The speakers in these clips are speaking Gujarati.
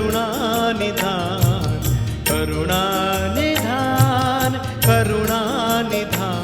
करुणानिधान करुणानिधान करुणानिधान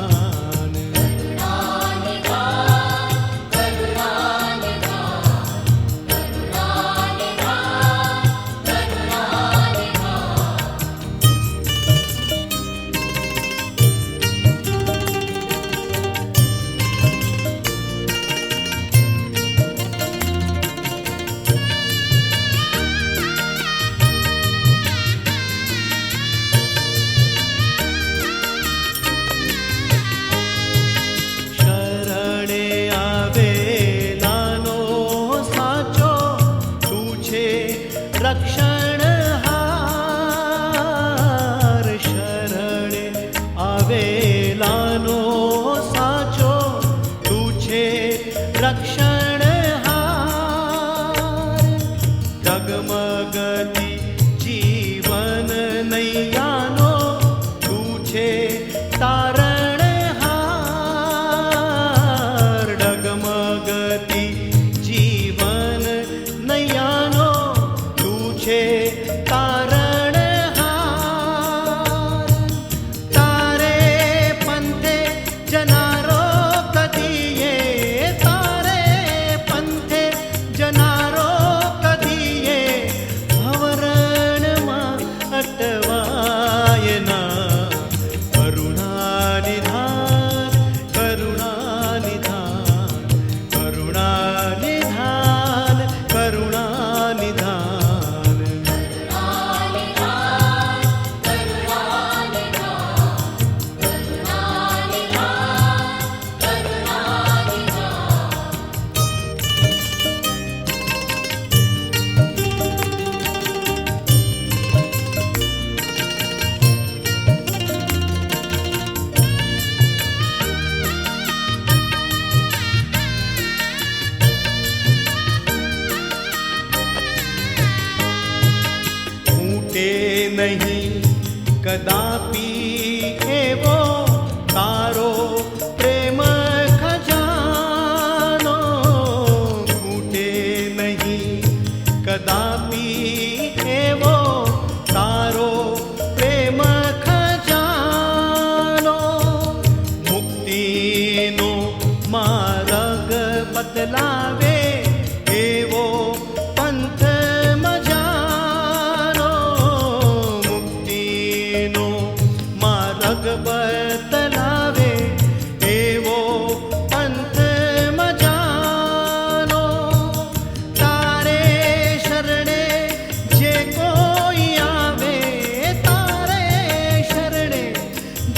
नहीं कदापि एवो तारो प्रेम खजानो फूटे नहीं कदापि एवो तारो प्रेम खजानो मुक्तिनो मार्ग बतलावे एवो पंथ बतलावे एवो पंथ मजानो तारे शरणे जे कोई आवे तारे शरणे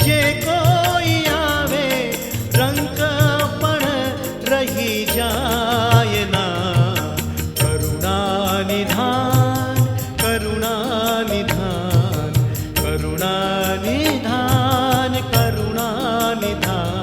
जे कोई आवे रंक पण रही जाय ना करुणानिधान करुणानिधान करुणानिधान करुणानिधान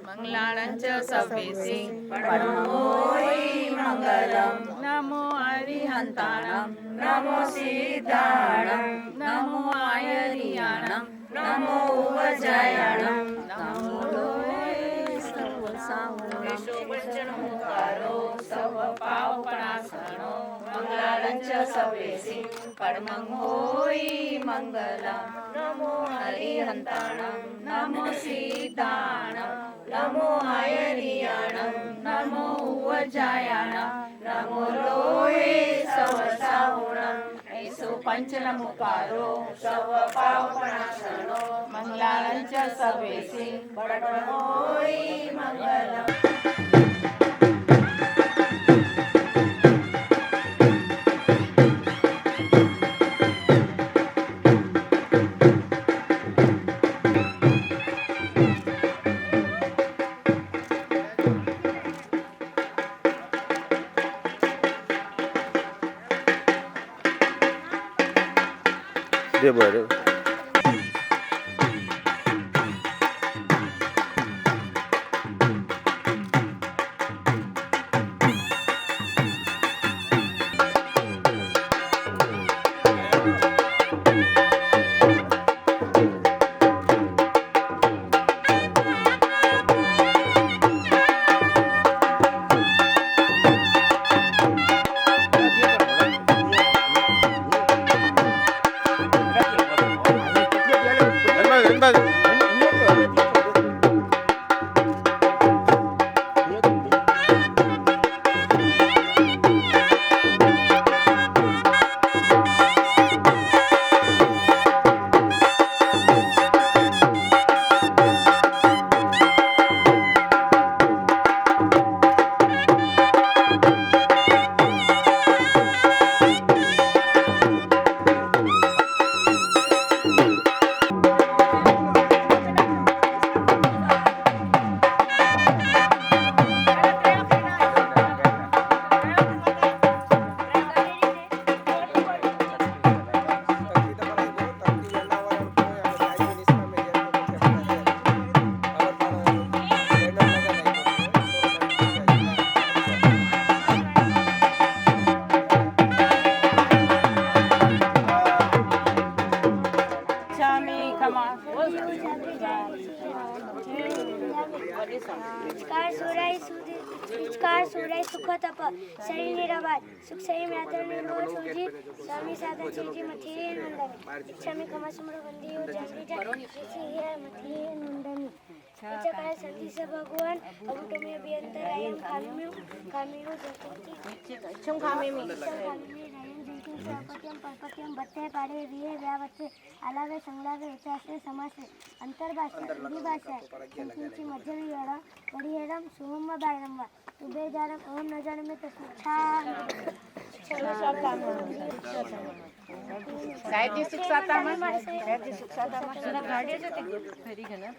मंगलांच सवेसी परमोई मंगलम नमो अरिहंताणं नमो सिद्धाणं नमो आयरियाणं नमो उवजयाणं नमो पंचनमुकारो सव पावपणासनो मंगलांच सवेसी परमं होई मंगलम नमो हरिहंताणं नमो सिद्धाणं नमो आयरियाणं नमो उवजयाणं नमो लोये सवसावणं ऐसो पंचनमुकारो सव पावपणासनो मंगलांच सवेसी परमं होई मंगलम ते बरं. काळ सोडाय सुख तप सरी निरावाद सुख सई म्यातर निर्मोह सुजी स्वामी साधा चीजी मथिये नंदनी स्वामी कमा समर वंदी हो जंगीजा इसी है मथिये नंदनी इच्छा काय सतीश भगवान अब तुम्हें अभियंतर आयम खामियो जगती इच्छम खामिमी सर्वपत्यम परपत्यम बत्ते पाडे रिये व्यावत्ते आलावे संगलावे उचासे समासे अंतर्भाषा हिंदी भाषा संस्कृति मध्यवी वाला बड़ी हेरम सुमम बायरम उबेदारम ओम नजर में तो साहित्य शिक्षाता गाडी घरी घेणार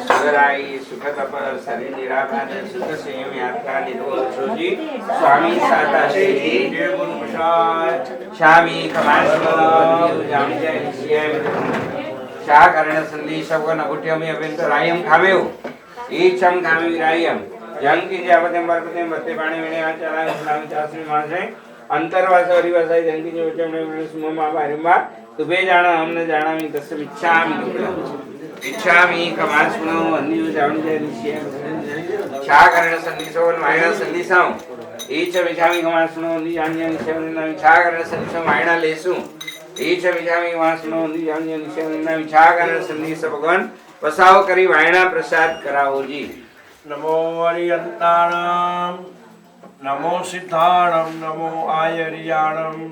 સુધરાઈ સુખ તપ શરીર નિરાભાન સુખ સંયમ યાત્રા નિરોધ સોજી સ્વામી સાતા શ્રી જય ગુરુ પ્રસાદ સ્વામી કમાસલો જામી જય શ્યામ શા કરણ સંધી સવન અગુટ્યમી અભિંત રાયમ ખામેવ ઈચ્છમ ખામે રાયમ જંકી જ્યાપતે મરપતે મતે પાણી વિણે આચારાય સ્નાન ચાસરી માણસે અંતરવાસ હરિવાસાય જંકી જે ઉચમણે વિણે સુમમા બારિમા તુબે જાણા અમને જાણામી તસ્મ ઈચ્છામી કમાસનો અન્યુ જાણી જય શ્યામ શા કરણ સંધી સવન વાયણા સંધી સાવ ઈચ્છ વિચામી કમાસનો અન્યુ જાણી જય શ્યામ શા કરણ સંધી સવ વાયણા લેશું ઈચ્છ વિચામી કમાસનો અન્યુ જાણી જય શ્યામ શા કરણ સંધી સ ભગવાન વસાવ કરી વાયણા પ્રસાદ કરાવોજી નમો હરિયંતાણમ નમો સિદ્ધાણમ નમો આયરિયાણમ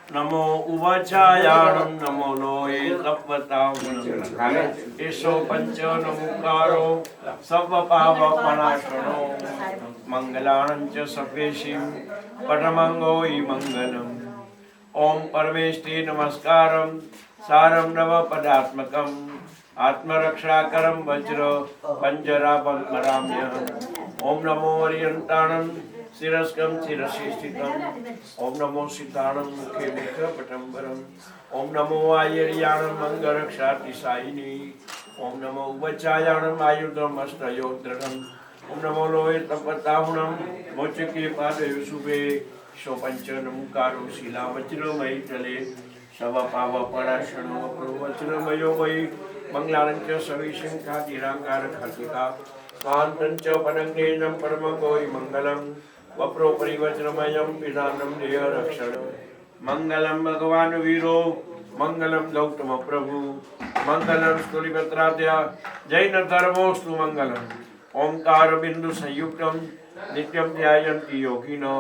નમો ઉવાચાયાણમ નમો લોએ તપવતાવણમ એસો પંચ નમુકારો સર્વ પાપ પનાશનો મંગલાણં ચ સર્વેશિમ પરમંગોઈ મંગલમ ઓમ પરમેષ્ટિ નમસ્કારમ સારમ નવ પદાત્મકમ આત્મરક્ષાકરમ વજ્ર પંજરાભં સ્મરામ્યહં ઓમ નમો હરિયંતાણમ શિરસ્કમ શિરસી સ્થિતમ ઓમ નમો સિદ્ધાણમ મુખે મુખપટંબરમ ઓમ નમો આયર્યાણમ અંગરક્ષાતિશાયિની ઓમ નમો ઉવચાયાણમ આયુધમ હસ્તયોદ્રઢમ ઓમ નમો લોહે તપતાહુણમ મોચકે પાદયો શુભે સો પંચ નમુકારો શિલા વજ્રમયી ચલે શવ પાવ પરાશણો વજ્રમયો વૈ મંગલાણં ચ સવિશંખા ધીરાંકાર ખાતિકા સ્વાંતં ચ પનંગેનં પરમગોઈ મંગલમ વપ્રો પરિવજ્રમયં પિધાનમ દેહ રક્ષણ મંગલમ ભગવાન વીરો મંગલમ ગૌતમ પ્રભુ મંગલમ સ્તુલિપત્રાદ્યા જૈન ધર્મોસ્તુ મંગલમ ઓમકાર બિંદુ સંયુક્તમ નિત્યમ ધ્યાયંતિ યોગિનો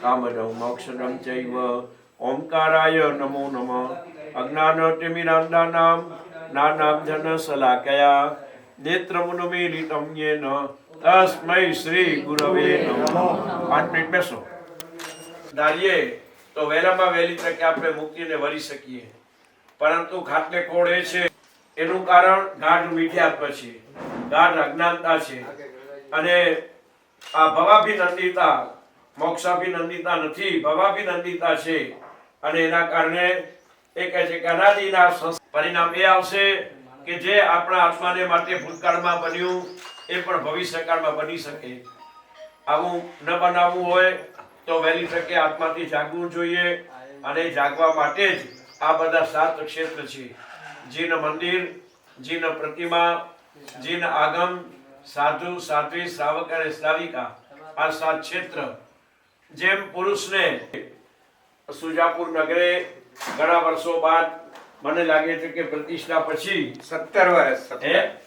કામદં મોક્ષદં ચૈવ ઓમકારાય નમો નમઃ અજ્ઞાનતિમિરાંધાનાં નાનાબ્જન શલાકયા નેત્રમુન્મીલિतं યેન તસ્મૈ શ્રી ગુરવે નમઃ 5 મિનિટ બેસો ધારીએ તો વહેલામાં વહેલી તકે આપણે મુક્તિને વરી શકીએ પરંતુ ખાટલે કોડ એ છે એનું કારણ ગાઢ મિથ્યાત્વ છે ગાઢ અજ્ઞાનતા છે અને આ ભવાભિનંદિતા મોક્ષાભિનંદિતા નથી ભવાભિનંદિતા છે અને એના કારણે એ કહે છે કે અનાદિના પરિણામ એ આવશે કે જે આપણા આત્માને માટે ભૂતકાળમાં બન્યું એ પણ ભવિષ્યકાળમાં બની શકે આવું ન બનાવવું હોય તો વહેલી તકે આત્માથી જાગવું જોઈએ અને જાગવા માટે જ આ બધા 7 ક્ષેત્ર છે જીન મંદિર જીન પ્રતિમા જીન આગમ સાધુ સાધ્વી શ્રાવક અને શ્રાવિકા આ 7 ક્ષેત્ર જેમ પુરુષને સુજાપુર નગરે ઘણા વર્ષો બાદ મને લાગે છે કે પ્રતિષ્ઠા પછી 17 વર્ષ 17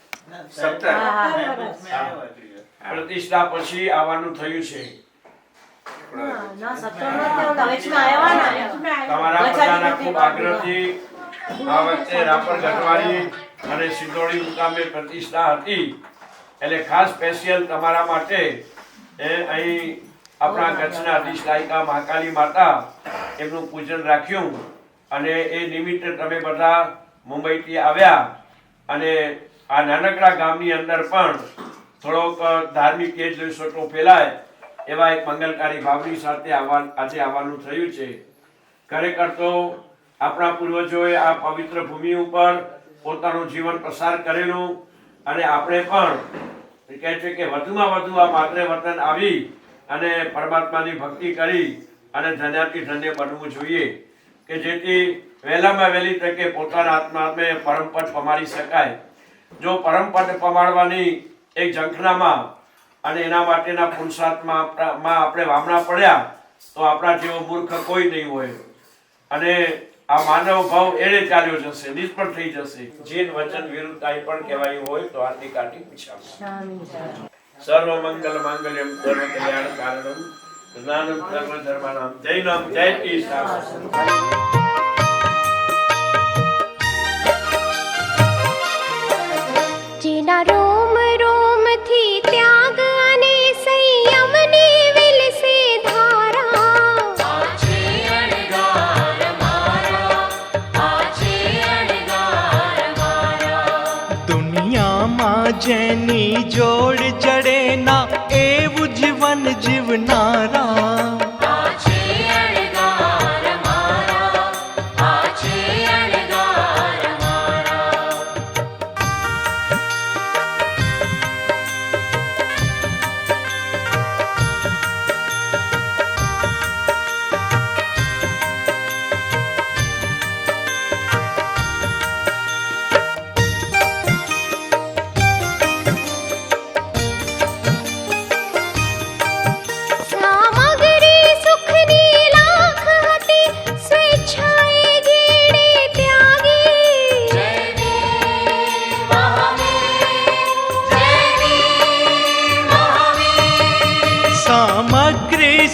પ્રતિષ્ઠા પછી આવવાનું થયું છે તમારા બધાના ખૂબ આગ્રહથી આ વખતે રાપર ગઢવાડી અને સિંધોડી મુકામે પ્રતિષ્ઠા હતી એટલે ખાસ સ્પેશિયલ તમારા માટે અહીં આપણા કચ્છના અધિષ્ઠાયિકા મહાકાળી માતા એમનું પૂજન રાખ્યું અને એ નિમિત્તે તમે બધા મુંબઈથી આવ્યા અને આ નાનકડા ગામની અંદર પણ થોડોક ધાર્મિક જુસ્સો ફેલાય એવા એક મંગલકારી ભાવની સાથે આજે આવવાનું થયું છે ખરેખર તો આપણા પૂર્વજોએ આ પવિત્ર ભૂમિ ઉપર પોતાનું જીવન પસાર કરેલું અને આપણે પણ કહે છે કે વધુમાં વધુ આ માતૃ વતન આવી અને પરમાત્માની ભક્તિ કરી અને ધન્યાથી ધન્ય બનવું જોઈએ કે જેથી વહેલામાં વહેલી તકે પોતાના આત્માને પરમપદ પમાડી શકાય જો પરમપદ પમાડવાની એક ઝંખનામાં અને એના માટેના પુરુષાર્થમાં આપણે વામણા પડ્યા તો આપણા જેવો મૂર્ખ કોઈ નહીં હોય અને આ માનવ ભાવ એણે ચાલ્યો જશે નિષ્ફળ થઈ જશે જીન વચન વિરુદ્ધ કાંઈ પણ કહેવાયું હોય તો આરતી કાઢી પૂછાવું સર્વ મંગલ માંગલ્યમ સર્વ કલ્યાણ કારણમ જ્ઞાનમ સર્વ ધર્માણામ જૈનમ જયતિ શાસ્ત્રમ જેના રોમ રોમ થી ત્યાગ અને સંયમની વિલસે ધારા આછે અણગાર મારા દુનિયામાં જેની જોડ ચડે ના એવું જીવન જીવનારા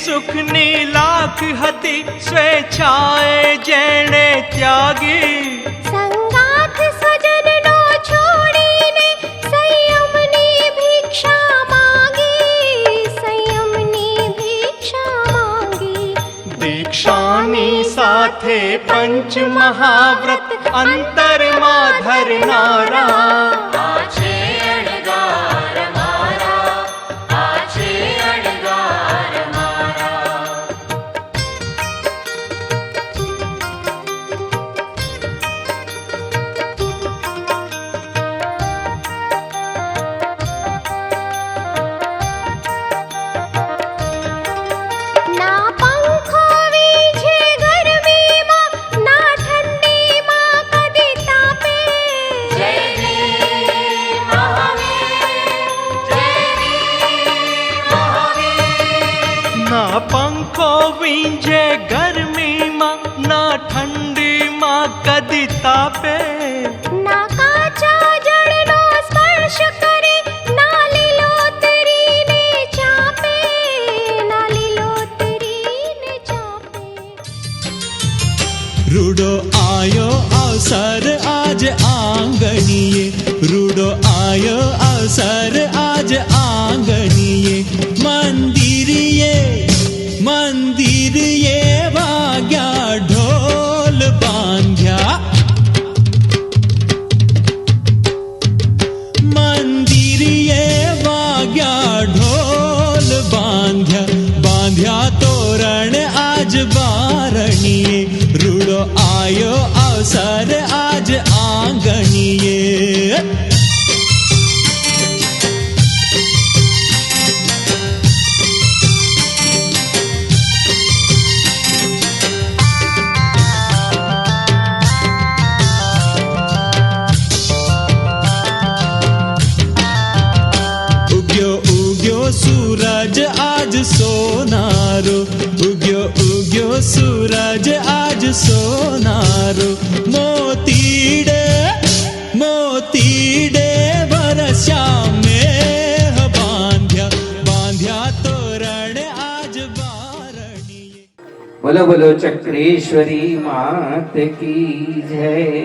સુખની લાખ હતી સ્વેચ્છાએ જેણે ત્યાગી સંગાથ સજનનો છોડીને સંયમની ભિક્ષા માંગી સંયમની ભિક્ષા માંગી દીક્ષાની સાથે પંચ મહાવ્રત અંતરમાં ધરનારા પંખો વીંજે ગરમીમાં ના ઠંડીમાં કદી તાપે ના કાચા જળનો સ્પર્શ કરે ના લીલોતરીને ચાપે ના લીલોતરીને ચાપે રૂડો આયો અવસર આજ આંગણીએ રૂડો આયો અવસર આજ આંગણીએ મંદિરીએ વાગ્યા ઢોલ બાંધ્યા મંદિરીએ વાગ્યા ઢોલ બાંધ્યા તોરણ આજ બારણીએ રૂડો આયો અવસર આજ આંગણીએ सूरज आज सोनारो उग्यो सूरज आज सोनारो मोतीडे वरस्या में बांध्या तोरण आज बारણીએ बोलो बोलो चक्रेश्वरी मात की जय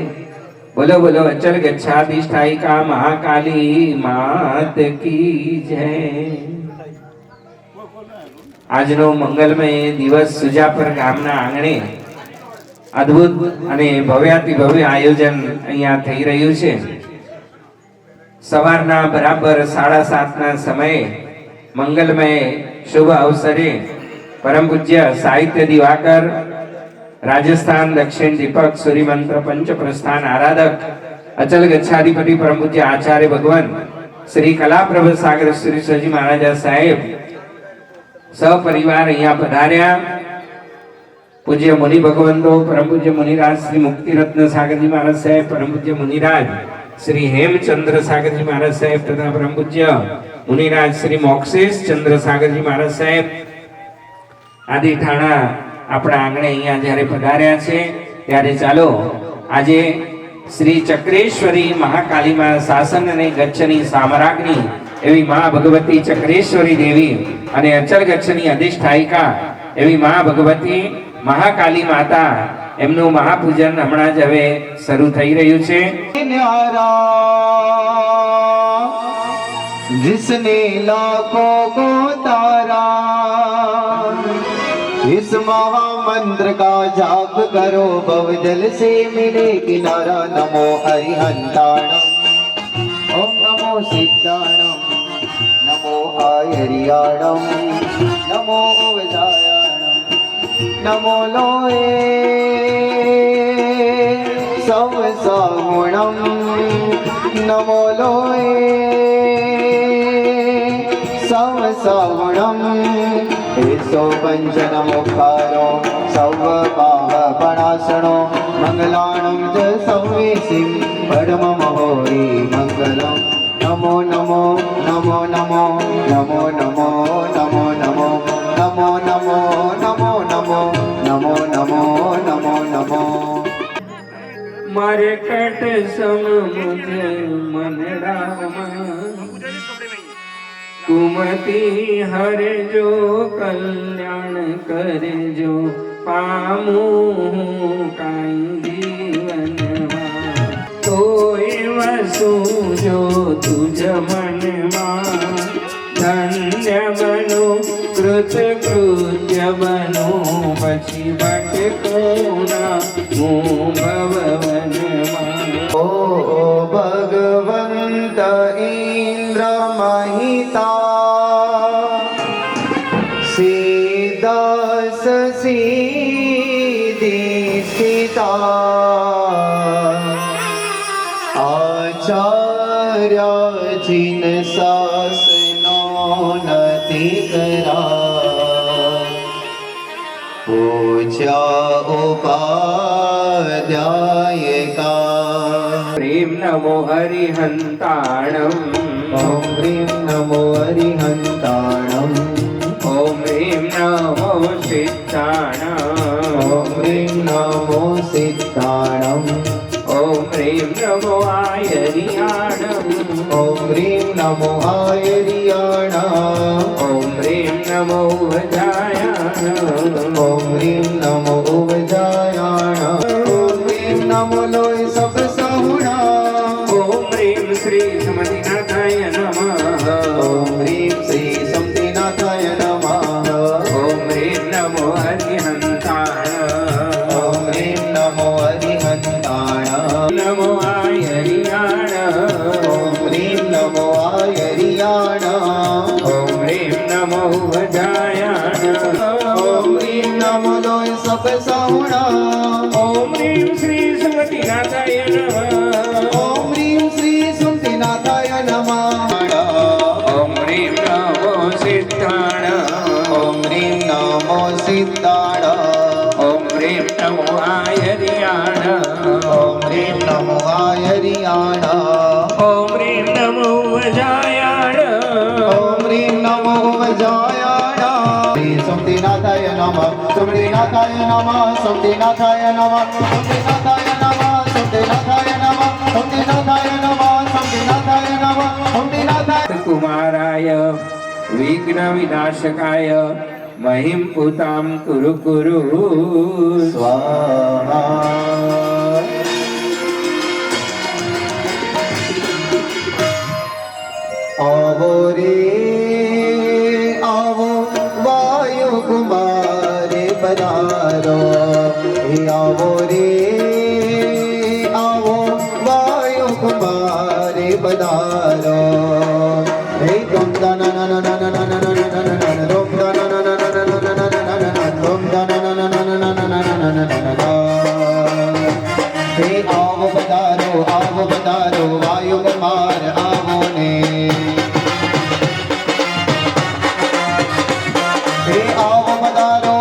बोलो बोलो अचल गच्छाधिष्ठायिका महाकाली मात की जय આજનો મંગલમય દિવસ સુજાપર ગામના આંગણે અદ્ભુત અને ભવ્યાતિ ભવ્ય આયોજન અહીંયા થઈ રહ્યું છે સવારના બરાબર 7:30 સમયે મંગલમય શુભ અવસરે પરમ પૂજ્ય સાહિત્ય દિવાકર રાજસ્થાન દક્ષિણ દીપક સૂર્યમંત્ર પંચ પ્રસ્થાન આરાધક અચલ ગચ્છાધિપતિ પરમ પૂજ્ય આચાર્ય ભગવાન શ્રી કલાપ્રભ સાગર શ્રી સજી મહારાજા સાહેબ સપરિવાર અહીંયા પધાર્યા પૂજ્ય મુનિ ભગવંતો પરમ પૂજ્ય મુનિરાજ શ્રી મુક્તિરત્ન સાગરજી મહારાજ સાહેબ પરમ પૂજ્ય મુનિરાજ શ્રી હેમચંદ્ર સાગરજી મહારાજ સાહેબ તથા પરમ પૂજ્ય મુનિરાજ શ્રી મોક્ષેશ ચંદ્ર સાગરજી મહારાજ સાહેબ આદિ ઠાણા આપણા આંગણે અહીંયા જ્યારે પધાર્યા છે ત્યારે ચાલો આજે શ્રી ચક્રેશ્વરી મહાકાલીમાં શાસન અને ગચ્છની સામ્રાજ્ઞી એવી મા ભગવતી ચક્રેશ્વરી દેવી અને અચલ ગચ્છની અધિષ્ઠાયિકા એવી મા ભગવતી મહાકાલી માતા એમનું મહાપૂજન હમણાં જ હવે શરૂ થઈ રહ્યું છે जिसने लाखों को तारा इस महामंत्र का जाप करो भवजल से मिले किनारा नमो हरिहंताणम ઓમ નમો સિદ્ધાણમ નમો આયરિયાણમ નમો ઉવજાયાણમ નમો લોએ સૌ સગુણમ નમો લોએ સૌ સગુણમ એસો પંચન મુખારો સૌ પાવપણાસણો મંગલાણમ જ સૌવેસિમ પરમ મહોરી મંગલમ નમો નમો નમો નમો નમો નમો નમો નમો નમો નમો નમો નમો નમો નમો નમો નમો મારે કટ સમુજ મન રામ કુમતી હરજો કલ્યાણ કરજો પામું કાંઈ જીવનમાં તોય વસુ જો તુજ મનમાં ધન્ય બનો કૃત કૃત્ય બનો પછી ભટકોના હું ભવવનમાં ઓ ભગવંત ઇન્દ્ર મહિતા સિદ્ધાસ સિદ્ધિ સ્થિતા આચાર્ય જીન શાસનો નતિ કરા પૂજ્યા ઉપાધ્યાયકા પ્રેમ નમો હરિહંતાણમ ઓમ હ્રીમ નમો હરિહંતાણમ ઓમ હ્રીમ નમો સિદ્ધાણમ ઓમ હ્રીમ નમો સિદ્ધાણમ ઓમ હ્રીમ નમો આયરિયાણમ ઓમ હ્રીમ નમો આયરિયાણમ ઓમ હ્રીમ નમો વજાયાણમ ઓમ હ્રીમ નમો ઉવજાયાણમ ઓમ હ્રીમ નમો લોય સબ સહુણા ઓમ હ્રીમ શ્રી સમધિનાથાય નમઃ ઓમ હ્રીમ શ્રી સમધિનાથાય નમઃ ઓમ હ્રીમ નમો હરિહંતાણમ ઓમ હ્રીમ નમો હરિહંતાણમ નમો આયરિયાણમ ઓમ હ્રીમ નમો આયરિયાણમ ઓમ હ્રીમ નમો વજાયાણમ ઓમ હ્રીમ નમો લોય સબ સહુણા ઓમ હ્રીમ શ્રી સમધિનાથાય નમઃ ઓમ હ્રીમ શ્રી સુમતિનાથાય નમઃ ઓમ હ્રીમ નમો સિદ્ધાણમ ઓમ હ્રીમ નમો સિદ્ધાણ ઓમ હ્રીમ નમો આયરિયાણમ ઓમ હ્રીમ નમો આયરિયાણ ઓમ હ્રીમ નમો વજાયાણમ ઓમ હ્રીમ નમો વજાયાણ શ્રી સુમતિનાથાય નમઃ સુમતિનાથાય નમઃ સુમતિનાથાય નમઃ સુમતિનાથાય નમઃ સુમતિનાથાય નમઃ સુમતિનાથાય નમઃ સુમતિનાથાય નમઃ સુમતિનાથાય કુમારાય વિઘ્ન વિનાશકાય મહિમ પુતામ કુરુ કુરુ સ્વાહા આવો રે આવો વાયુ કુમારે પધારો હે આવો રે આવો વાયુ કુમારે પધારો હે દમ દન નન નન નન નન નન દમ દન નન નન દમ દન નન હે આવો પધારો વાયુ કુમાર આવો ને હે આવો પધારો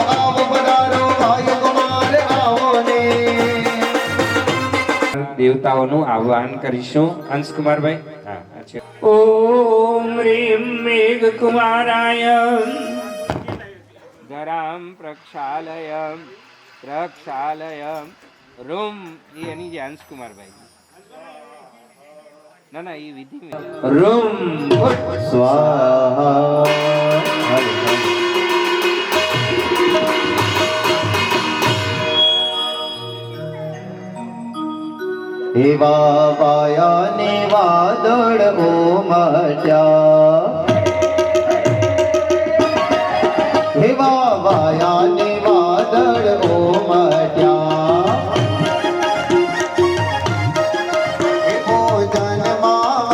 વાયુ કુમાર આવો ને દેવતાઓનું આહ્વાન કરીશું અંશકુમારભાઈ ઓમ રીમ મેઘ કુમારાય ધરામ પ્રક્ષાલય રૂમ એ એની જે અંશકુમારભાઈ ના એ વિધિ રૂમ સ્વાહા એવા વાયા ને વાદળ ઉમટ્યા એવા વાયા ને વાદળ ઉમટ્યા ભોજનમાં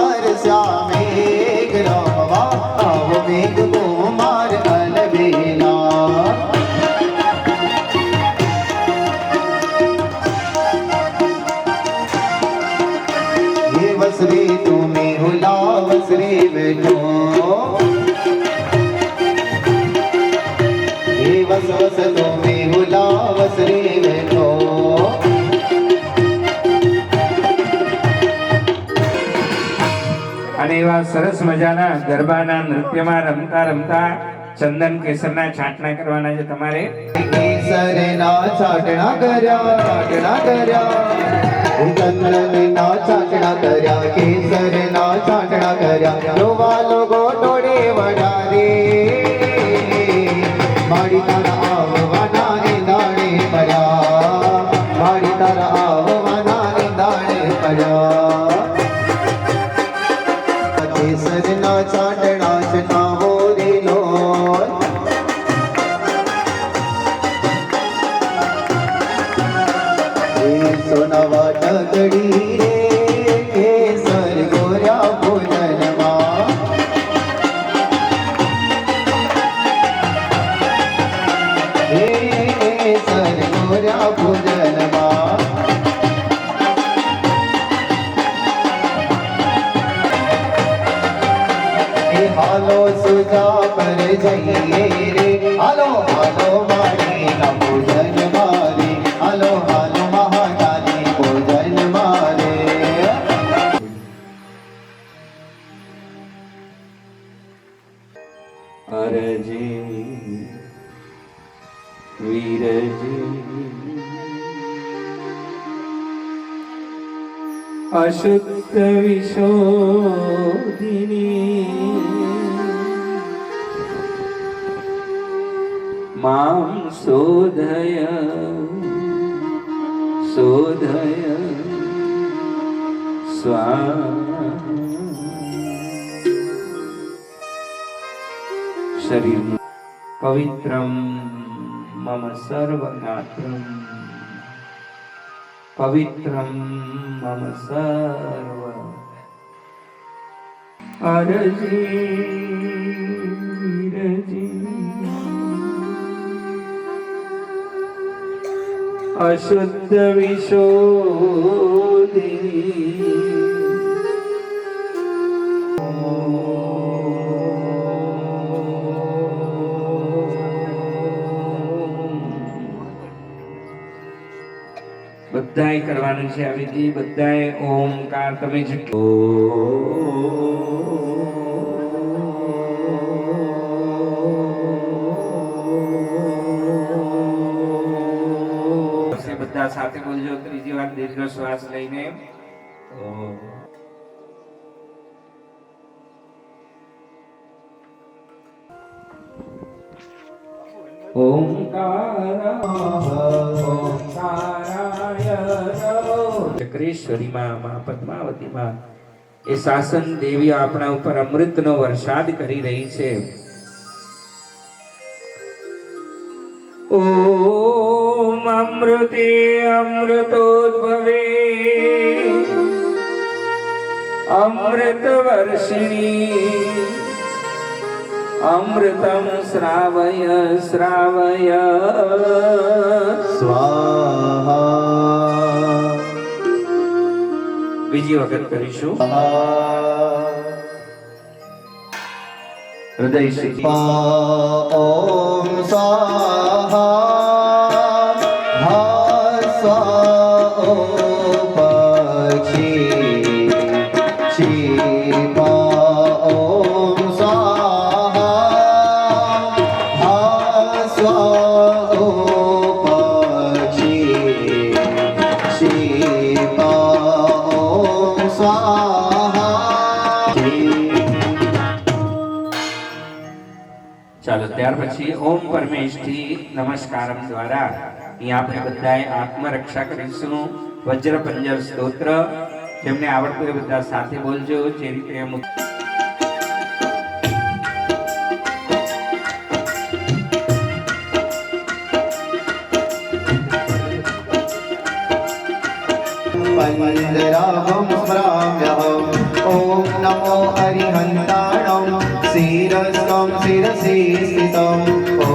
बैठो हे वस वस तो में हुलावस रे बैठो અને એવા સરસ મજાના ગરબાના નૃત્યમાં રમતા રમતા ચંદન કેસરના છાંટણા કરવાના છે તમારે. केसर ना छाटना करया चंदन ना छाटना करया केसर ना छाटना करया लोवा लोगो टोड़े वडारे माड़ी तारा आववाना इंदाणे पड़ा माड़ी तारा आववाना इंदाणे पड़ा केसर ना छाटना छटावो रे लोल सोनावा टगड़ी रे केसर गोऱ्या भोजनमा हे केसर गोऱ्या भोजनमा हे हालो सुजा पर जाइए रे हालो हालो मारी ना भोजन मारे हालो हालो महाकाली भोजन मारे અરજી વીરજી અશુદ્ધ વિશોધિની માં શોધય શોધય સ્વા શરીર પવિત્રમ મમ સર્વગાત્રમ પવિત્રમ મમ સર્વ અરજી વીરજી અશુદ્ધ વિશોધિની બધાય કરવાનું છે આ વિધિ બધાય ઓમકાર તમે જેટલો બધા સાથે બોલજો ત્રીજી વાર દીર્ઘ શ્વાસ લઈને ચક્રેશ્વરી માં પદ્માવતી માં એ શાસન દેવી આપણા ઉપર અમૃતનો વરસાદ કરી રહી છે. ઓમ અમૃતે અમૃતોદ્ભવે અમૃત વર્ષિણી અમૃતમ શ્રાવય શ્રાવય સ્વાહા બીજી વખત કરીશું. હૃદય થી ઓમ સ્વાહા હા સ્વા ઓ પક્ષી શિવા ઓમ સ્વાહા હા સ્વા ઓ પક્ષી શિવા ઓમ સ્વાહા. ચાલો ત્યાર પછી ઓમ પરમેશથી નમસ્કારમ દ્વારા અહીંયા આપણે બધાએ આત્મરક્ષા કરીશું. વજ્ર પંજર સ્તોત્ર જેમને આવડતું એ બધા સાથે બોલજો. જે રીતે અમુક वन्दराहं स्मराम्यहम् ॐ नमो हरिहन्ताणं शिरस्तं शिरसि स्थितम् ॐ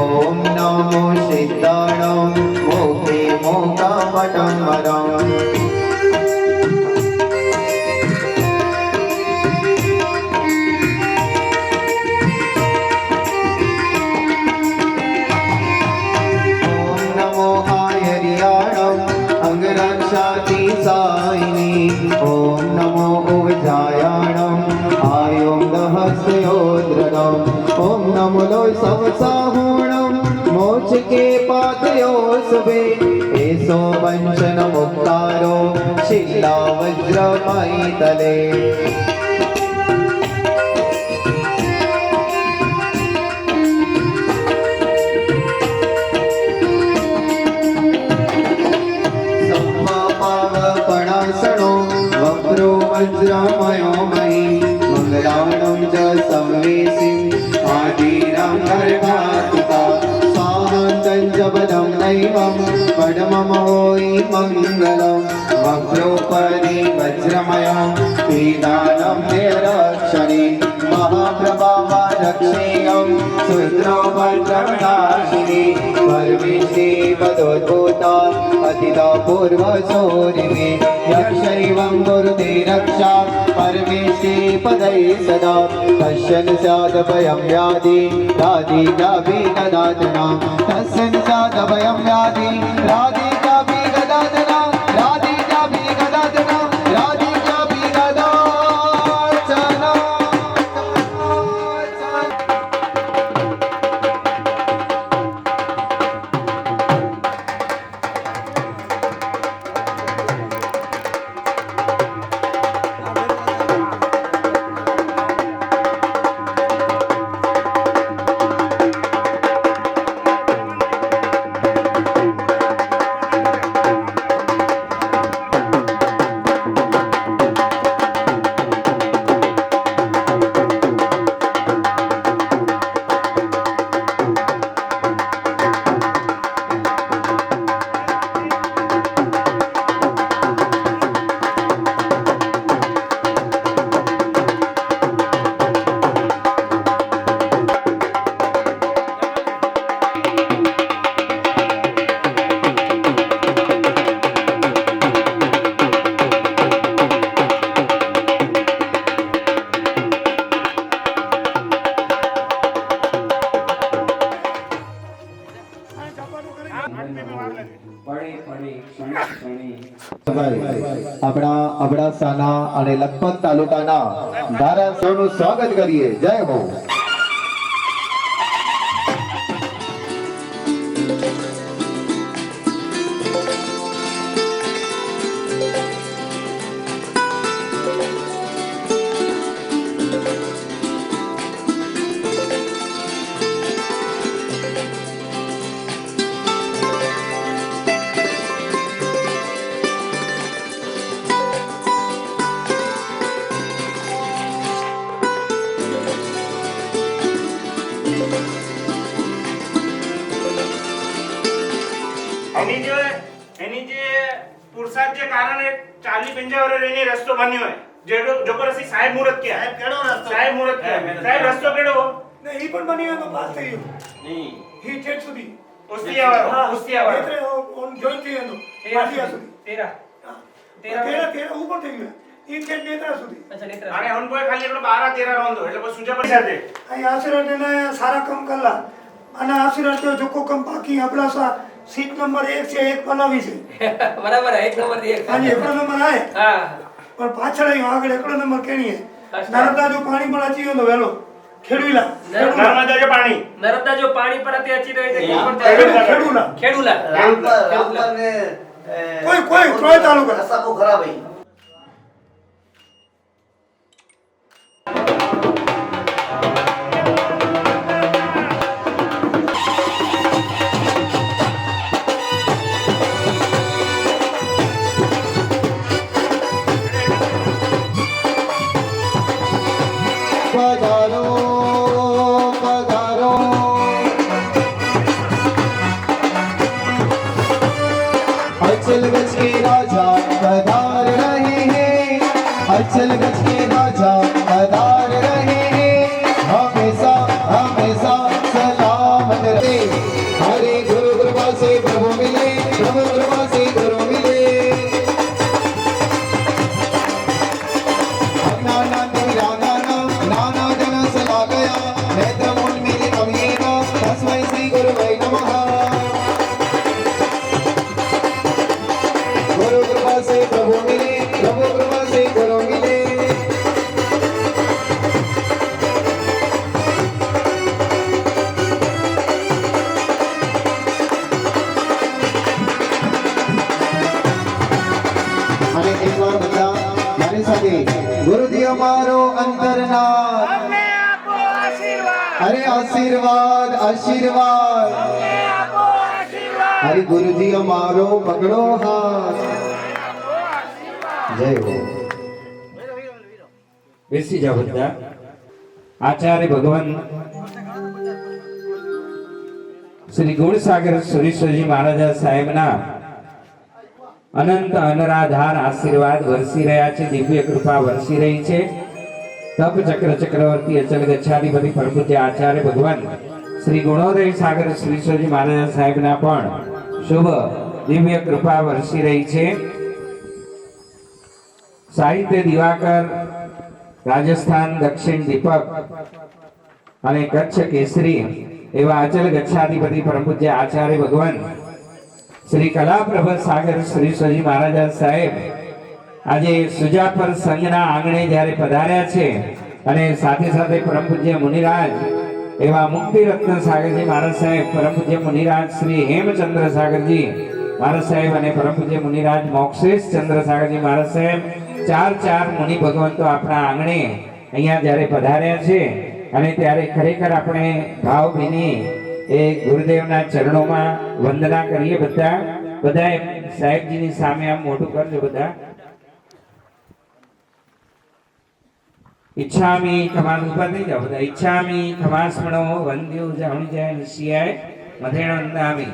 नमो सिद्धाणं मोहे मोकापटं वरम् महोद्रनम् ॐ नमो लोय सब साहुणम् मोक्ष के पातयो सुबे एसो वंशन मुक्तारो शिला वज्र मैतले पणासणो वप्रो वज्रमयो मयि मङ्गलाणं च संवेशि आदिरं गर्भातिका स्वाहान्तं च पदं नैवं पडमं होइ मङ्गलं वक्रोपरि वज्रमयं पीडानं निरक्षणे महाप्रभावा रक्षेयं सुद्रो भद्रनाशिनी परमेशे पदोद्भूता अतिदा पूर्वशोरिमे यक्षैवं गुरुते रक्षा परमेशे पदै सदा तस्यन् स्यादभयं व्याधि राधिकापि ददातना तस्यन् स्यादभयं व्याधि राधिकापि ददातना राधिकापि ददातना राधिकापि ददातना અબડાસાના અને લખપત તાલુકાના ધારાસભ્યોનું સ્વાગત કરીએ. જય હો. એની જે પુરુષાર્થ જે કારણે 40-50 વર્ષ રહીને રસ્તો બન્યો હોય જેડો જોકરસી સાહેબ મુહૂર્ત કે સાહેબ કેડો રસ્તો સાહેબ મુહૂર્ત કે સાહેબ રસ્તો કેડો ને ઈ પણ બન્યો તો પાસ થઈ ગયો નહીં હી ઠેઠ સુધી ઉસ્તિયાવાળો એટલે ઓન જોઈન થઈ ગયો પાટિયા સુધી 13 ઉપર થઈ ગયો ઈ ઠેઠ નેત્રા સુધી અચ્છા નેત્રા અને હન કોઈ ખાલી એટલો 12-13 રોંદો એટલે બસ સુજા પડી સાથે આ આશીર્વાદ ને સારા કામ કરલા અને આશીર્વાદ તો જોકો કામ બાકી આપડા सीट नंबर 1 से 1 बनावी छे बराबर है 1 नंबर 1 हां जी 1 नंबर है हां पर पाछळ આગળ 1 नंबर केणी है नर्मदा जो पानी पर आची हो तो वेलो खेडुला नर्मदा जो पानी पर आती आची रही है खेडुला रामपर ने कोई त्रोय तालुका रस्ता खराब है अचल गज के राजा पधार रहे हैं अचल गज के राजा पधार रहे हैं हमेशा हमेशा सलामत रहे हरे गुरु कृपा से प्रभु मिले प्रभु कृपा से गुरु मिले नाना जन सला गया नेत्र मूल मेरे कमिएगा तस्मै श्री गुरुवे नमः गुरु कृपा से प्रभु मिले प्रभु कृपा से गुरु मिले અમારો અંતરનાથ અમને આપો આશીર્વાદ અરે આશીર્વાદ આશીર્વાદ અમને આપો આશીર્વાદ અરે ગુરુજી અમારો પકડો હાથ જય હો બેસી જાઓ બધા આચાર્ય ભગવાન શ્રી ગુણસાગર સુરેશ્વરજી મહારાજ સાહેબના અનંત અનરાધાર આશીર્વાદ વરસી રહ્યા છે, દિવ્ય કૃપા વરસી રહી છે. તપ ચક્ર ચક્રવર્તી અચલ ગચ્છાધિપતિ પરમ પૂજ્ય આચાર્ય ભગવાન શ્રી ગુણોદય સાગર સુરેશ્વરજી મહારાજ સાહેબના પણ શુભ દિવ્ય કૃપા વરસી રહી છે. સાહિત્ય દિવાકર, રાજસ્થાન દક્ષિણ દીપક અને કચ્છ કેસરી એવા અચલ ગચ્છાધિપતિ પરમ પૂજ્ય આચાર્ય ભગવાન શ્રી કલાપ્રભ સાગર શ્રીશ્વરજી મહારાજ સાહેબ આજે સુજાપર સંઘના આંગણે જ્યારે પધાર્યા છે અને સાથે સાથે પરમ પૂજ્ય મુનિરાજ એવા મુક્તિ રત્ન સાગરજી મહારાજ સાહેબ, પરમ પૂજ્ય મુનિરાજ શ્રી હેમચંદ્ર સાગરજી મહારાજ સાહેબ અને પરમ પૂજ્ય મુનિરાજ મોક્ષેશ ચંદ્ર સાગરજી મહારાજ સાહેબ ચાર મુનિ ભગવંતો આપણા આંગણે અહીંયા જ્યારે પધાર્યા છે અને ત્યારે ખરેખર આપણે ભાવભીની એ ગુરુદેવના ચરણોમાં વંદના કરીએ. બધા સાહેબજીની સામે આમ મોઢું કરજો બધા. ઈચ્છામી ખમાસ ઉપર નહીં જાઓ બધા. ઈચ્છામી ખમાસમણો વંદ્યો જાણી જાય નિશિયાય મધેણ વંદામી.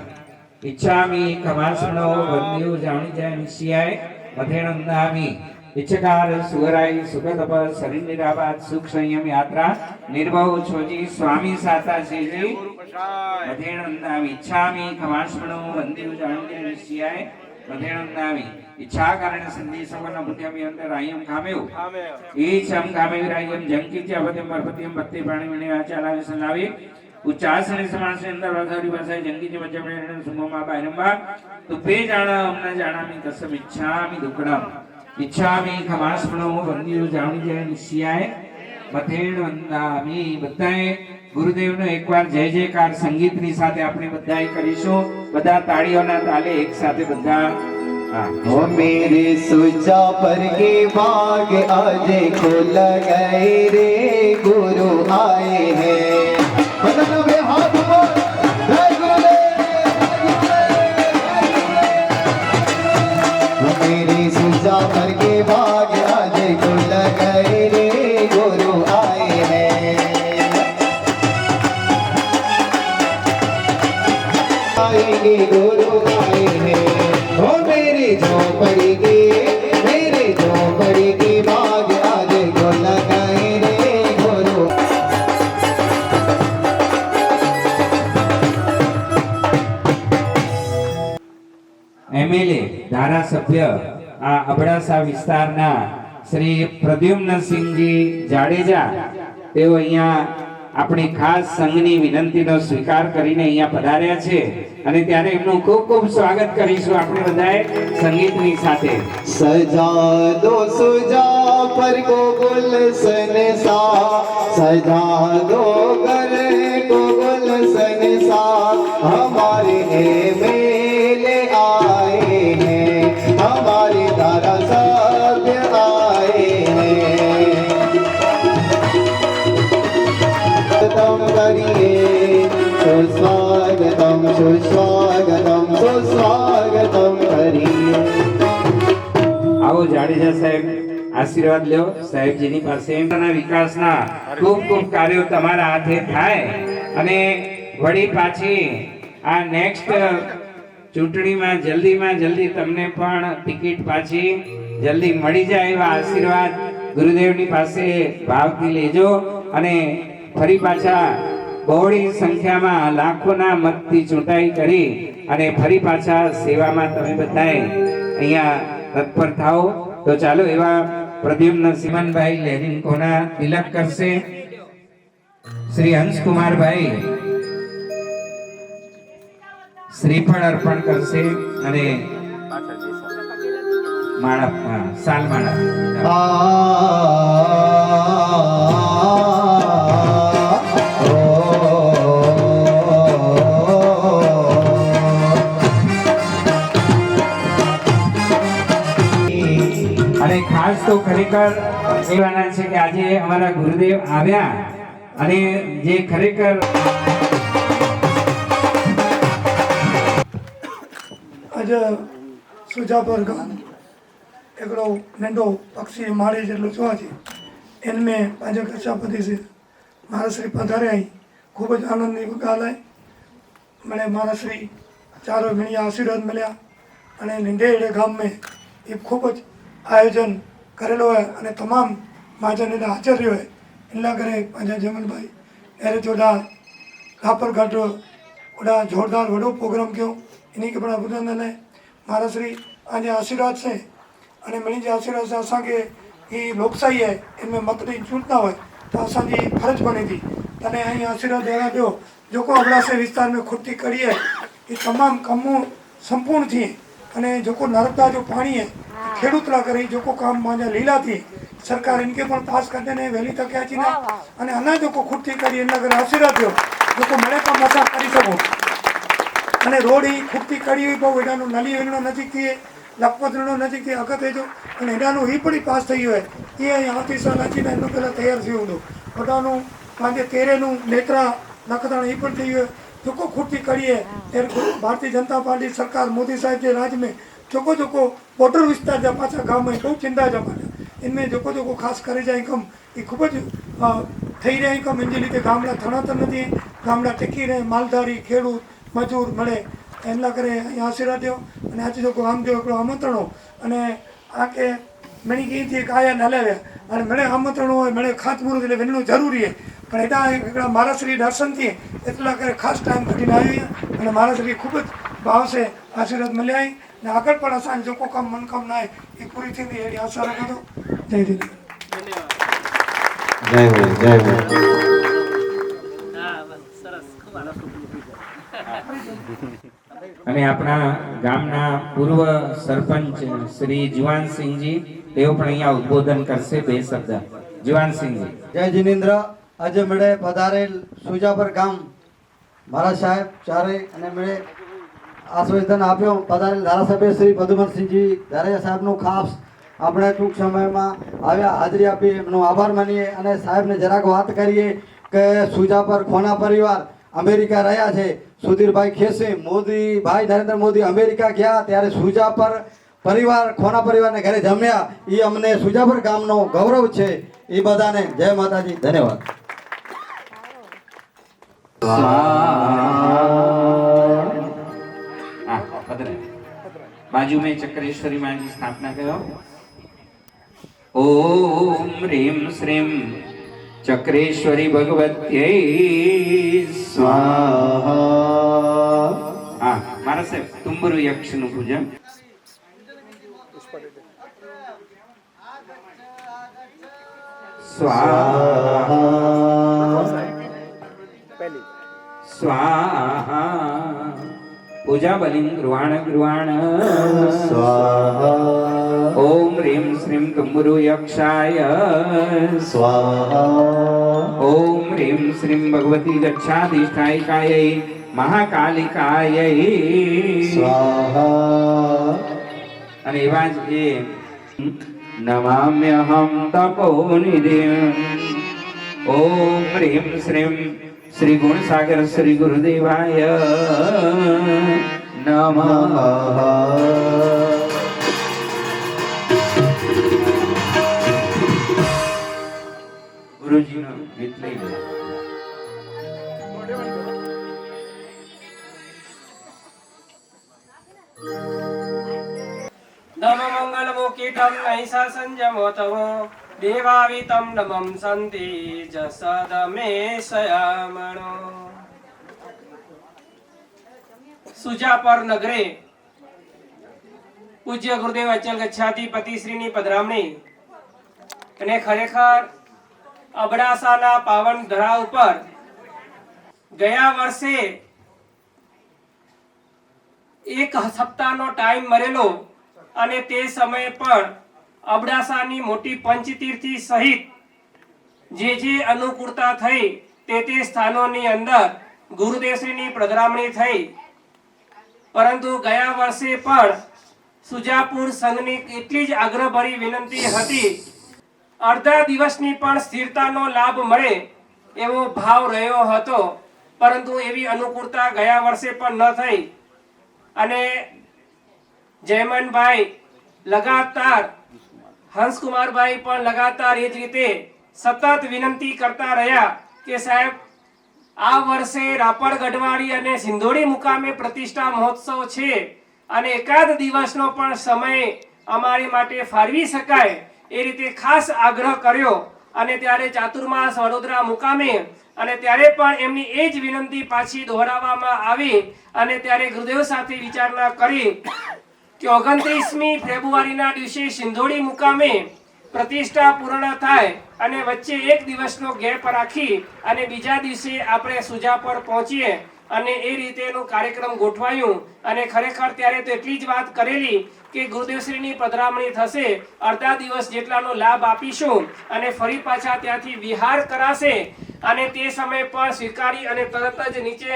ઈચ્છામી ખમાસમણો વંદ્યો જાણી જાય નિશિયાય મધેણ વંદામી. इच्छकार सुगराई सुखतप शरीर निराबाद सुख संयम यात्रा निर्भव छोजी स्वामी साता सेजी मधेण वंदामी. इच्छामी खमास्मणो वंदेव जाणिजे निश्चयाय मधेण वंदामी. इच्छा कारण संधि सवर्ण बुद्ध्यम यंत्र रायम खामेव ईचम खामेव रायम जंकिच अवत्यम परपत्यम भक्ति प्राणी विणे आचाला विसलावे उच्चासने समासे अंदर वाधारी भाषा जंकिच वज्रवणे सुममा बायरंबा तुपे जाना हमना जानामी तस्म इच्छामी दुक्कडम. इच्छामी खमास्मणो वंद्यो जाणी जय निश्चयाय मथेण वंदामी. બધાએ ગુરુદેવનો એકવાર જય જયકાર સંગીતની સાથે આપણે બધાએ કરીશું. બધા તાળીઓના તાલે એક સાથે બધા. ओ मेरे सुजा पर के बाग आज खुल गए रे गुरु आए हैं. बदन में हाथ बोल जय गुरुदेव. मेरे सुजा पर के बाग आज खुल गए रे गुरु आए हैं. आएंगे गुरु आए हैं. ओ मेरे झोपड़ी की बाग आज खुल गए रे गुरु. એમએલએ ધારાસભ્ય આ અબડાસા વિસ્તારના શ્રી પ્રદ્યુમ્નસિંહજી જાડેજા તેઓ અહીંયા આપણી ખાસ સંઘની વિનંતીનો સ્વીકાર કરીને અહીંયા પધાર્યા છે અને ત્યારે એમનું ખૂબ ખૂબ સ્વાગત કરીશું આપણે બધાએ સંગીતની સાથે. सजा दो सुजा पर को गुलशन सा, सजा दो घर को गुलशन सा. हमारे मेले आए हैं, हमारे दादा सभ्य आए हैं. तम करिए सुस्वागतम सुस्वागतम सुस्वागतम करिए. આવો જાડેજા સાહેબ આશીર્વાદ લ્યો સાહેબજીની પાસે. વિકાસના ખૂબ ખૂબ કાર્યો તમારા હાથે થાય અને વળી પાછી આ નેક્સ્ટ ચૂંટણીમાં જલ્દી તમને પણ ટિકિટ પાછી જલ્દી મળી જાય એવા આશીર્વાદ ગુરુદેવની પાસે ભાવથી લેજો અને ફરી પાછા બહોળી સંખ્યામાં લાખોના મતથી ચૂંટાઈ કરી અને ફરી પાછા સેવામાં તમે બધાએ અહીંયા તત્પર થાઓ. તો ચાલો એવા પ્રદ્યુમ્ન સિમનભાઈ લેનિનકોના તિલક કરશે. શ્રી હંસકુમારભાઈ શ્રીફળ અર્પણ કરશે અને માણપ સાલ માણપ. અને ખાસ તો ખરેખર કહેવાના છે કે આજે અમારા ગુરુદેવ આવ્યા અને જે ખરેખર આજે સુજાપર ગામ એકડો નંढो पक्षी माड़ी જેટલો જોવા છે એનમે પાંચ કક્ષાપતિ છે મારા શ્રી પધારે અહીં ખૂબ જ આનંદની ગાલ આવી મને મારા શ્રી ચારો મીણિયા આશીર્વાદ મળ્યા અને નિંડેડે ગામ મેં એ ખૂબ જ આયોજન કરેલો હોય અને તમામ મહાજન હાજર રહ્યો હોય એટલા કરે પાંજા જમલભાઈ એરે જોડા રાપર घाट ओड़ा जोरदार वडो प्रोग्राम क्यों इन्हीं के बड़ा अभिनंदन है महाराज श्री आज आशीर्वाद से अने मिली जे आशीर्वाद से असा के ये लोकशाही है इनमें मत नी चूंटना हो तो असांजी फर्ज बनी थी तने अहीं आशीर्वाद देना दो जो को अबड़ासा विस्तार में खुट्टी करी है ये तमाम कामों संपूर्ण थी अने जो को नर्मदा जो पानी है खेडूतला करी जो को काम मांजा लीला थी सरकार इनके पण पास कर देने वेली तक आची ना अने अनाज जो को खुट्टी करी एना करे आशीर्वाद दो जो को मळे काम मसा करी सको अने रोड ही खुट्टी करी हुई बहु एडानो नली वेणो नजीक थी लखपतनो नजीक थी अगत है जो अने एडानो ही पड़ी पास थई होय ये आवती साल आची ने एनो पेला तैयार थी होदो ओडानो मांजे तेरेनु नेत्रा नखदाण ही पण थई होय जो को खुट्टी करी है त्यारे भारतीय जनता पार्टी सरकार मोदी साहब के राज में जोको बॉर्डर विस्तार जा पाछा गाम में बहुत चिंता जा इनमें जोको खास करे जाए कम ये खूब ज थई रहे कम इन रीते गामड़ा थणातर नहीं गामड़ा टेकी रहे मालधारी खेडूत मजूर मळे एना करे आशीर्वाद दो अने आज जो आम जो एक आमंत्रण हो अने आके मणी की थी आया न लाव्या अने मळे आमंत्रण हो मळे खातमुहूर्त એટલે વેણનું જરૂરી है પણ એટા એકડા મારાશ્રી દર્શન થી એટલા કરે ખાસ ટાઈમ કાઢીને આવી અને મારાશ્રી ખૂબ જ ભાવ છે આશીર્વાદ મળ્યા ને આગળ પણ અસાં જો કોઈ કામ મનકામના હોય એ પૂરી થઈને એની આશા રાખો જય દીદી જય હો જય હો અને આપણા ગામના પૂર્વ સરપંચ શ્રી જીવાનસિંહજી તેઓ પણ અહીંયા ઉદ્બોધન કરશે બે શબ્દ જીવાનસિંહજી जय जिनेन्द्र आज मेरे पधारेल सुजापर गाम महाराज साहेब चारे अने मेरे आश्वासन आप्यो पधारेल धारासभ्य श्री पदुमनसिंहजी धारिया साहेबनो खास આપણે ટૂંક સમયમાં આવ્યા હાજરી આપી એમનો આભાર માનીએ અને સાહેબને જરાક વાત કરીએ કે સુજાપર ખોના પરિવાર અમેરિકા રહ્યા છે સુધીરભાઈ ખેસે મોદી ભાઈ નરેન્દ્ર મોદી અમેરિકા ગયા ત્યારે સુજાપર પરિવાર ખોના પરિવારને ઘરે જમ્યા એ અમને સુજાપર ગામનો ગૌરવ છે એ બધાને જય માતાજી ધન્યવાદ बाजू में चक्रेश्वरी मां की स्थापना करो ओम ह्रीं श्रीं चक्रेश्वरी भगवत्यै स्वाहा मारा से तुम्बरु यक्ष नु पूजन स्वाहा स्वाहा पूजा बलिं गृहाण स्वाहा ओम ह्रीं श्रीं तुम्बुरु यक्षाय स्वाहा ओम ह्रीं श्रीं भगवती गच्छाधिष्ठायिकायै महाकालिकायै स्वाहा અને એવા જ એ નમામ્યહમ તપોનિધિં ઓમ ह्रीं श्रीं श्री गुणसागर श्री गुरुदेवाय नमः गुरुजी नो गीत लई लो नम मंगल मुकीटम नैसा संजमोतवो देवावितं नमं सन्ति जसदमे शयामणो सुजापर नगरे पूज्य गुरुदेव अचल गच्छाधिपति श्रीनी पधरामणी અને ખરેખર અબડાસાના પાવન ધરા ઉપર ગયા વર્ષે એક સપ્તાહનો ટાઈમ મરેલો અને તે સમયે પણ અબડાસાની મોટી પંચતીર્થી સહિત જે અનુકૂળતા થઈ તે સ્થાનોની અંદર ગુરુદેવશ્રીની પધરામણી થઈ પરંતુ ગયા વર્ષે પણ સુજાપુર સંઘની એટલી જ આગ્રહભરી વિનંતી હતી, અડધા દિવસની પણ સ્થિરતાનો લાભ મળે એવો ભાવ રહ્યો હતો, પરંતુ એવી અનુકૂળતા ગયા વર્ષે પણ ન થઈ અને જયમનભાઈ લગાતાર, હંસકુમારભાઈ પણ લગાતાર એ જ રીતે સતત વિનંતી કરતા રહ્યા કે સાહેબ આ વર્ષે રાપર ગઢવાડી અને સિંધોડી મુકામે પ્રતિષ્ઠા મહોત્સવ છે અને એકાદ દિવસનો પણ સમય અમારી માટે ફાળવી શકાય એ રીતે ખાસ આગ્રહ કર્યો. અને ત્યારે ચાતુર્માસ વડોદરા મુકામે અને ત્યારે પણ એમની એ જ વિનંતી પાછી દોહરાવવામાં આવી અને ત્યારે ગુરુદેવ સાથે વિચારણા કરી કે 29મી ફેબ્રુઆરીના દિવસે સિંધોડી મુકામે પ્રતિષ્ઠા પૂર્ણ થાય અને વચ્ચે એક દિવસનો ગેપ રાખી અને બીજા દિવસે આપણે સુજાપર પહોંચીએ અને એ રીતેનો કાર્યક્રમ ગોઠવાયું. અને ખરેખર ત્યારે તો એટલી જ વાત કરેલી કે ગુરુદેવશ્રીની પધરામણી થશે, અડધા દિવસ જેટલાનો લાભ આપીશું અને ફરી પાછા ત્યાંથી વિહાર કરાશે. અને તે સમય પણ સ્વીકારી અને તરત જ નીચે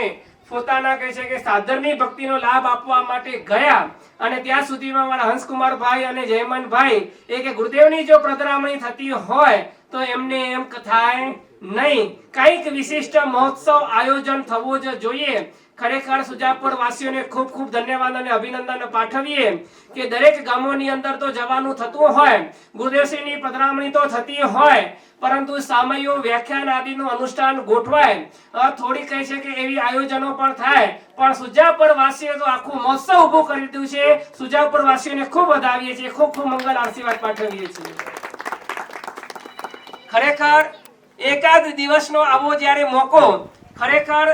પોતાના કહે છે કે સાધનની ભક્તિનો લાભ આપવા માટે ગયા. અને ત્યાં સુધીમાં મારા હંસકુમારભાઈ અને જયમનભાઈ એ કે ગુરુદેવની જો પધરામણી થતી હોય તો એમને એમ થાય નહીં, કંઈક વિશિષ્ટ મહોત્સવ આયોજન થવો જ જોઈએ. ખરેખર સુજાપુર વાસીઓને ખૂબ ખૂબ ધન્યવાદ અને અભિનંદન પાઠવીએ કે દરેક ગામોની અંદર તો જવાનું થતું હોય, ગુરુદેવશ્રીની પધરામણી તો થતી હોય, પરંતુ સામયો વ્યાખ્યાન આદિનું અનુષ્ઠાન ગોઠવાય, થોડી કહે છે કે એવી આયોજનો પણ થાય. પણ સુજાપુર વાસીઓ તો આખું મહોત્સવ ઊભું કરી દીધું છે. સુજાપુર વાસીઓને ખૂબ વધાવીએ છીએ, ખૂબ ખૂબ મંગલ આશીર્વાદ પાઠવીએ છીએ. ખરેખર એકાદ દિવસનો આવો જ્યારે મોકો, ખરેખર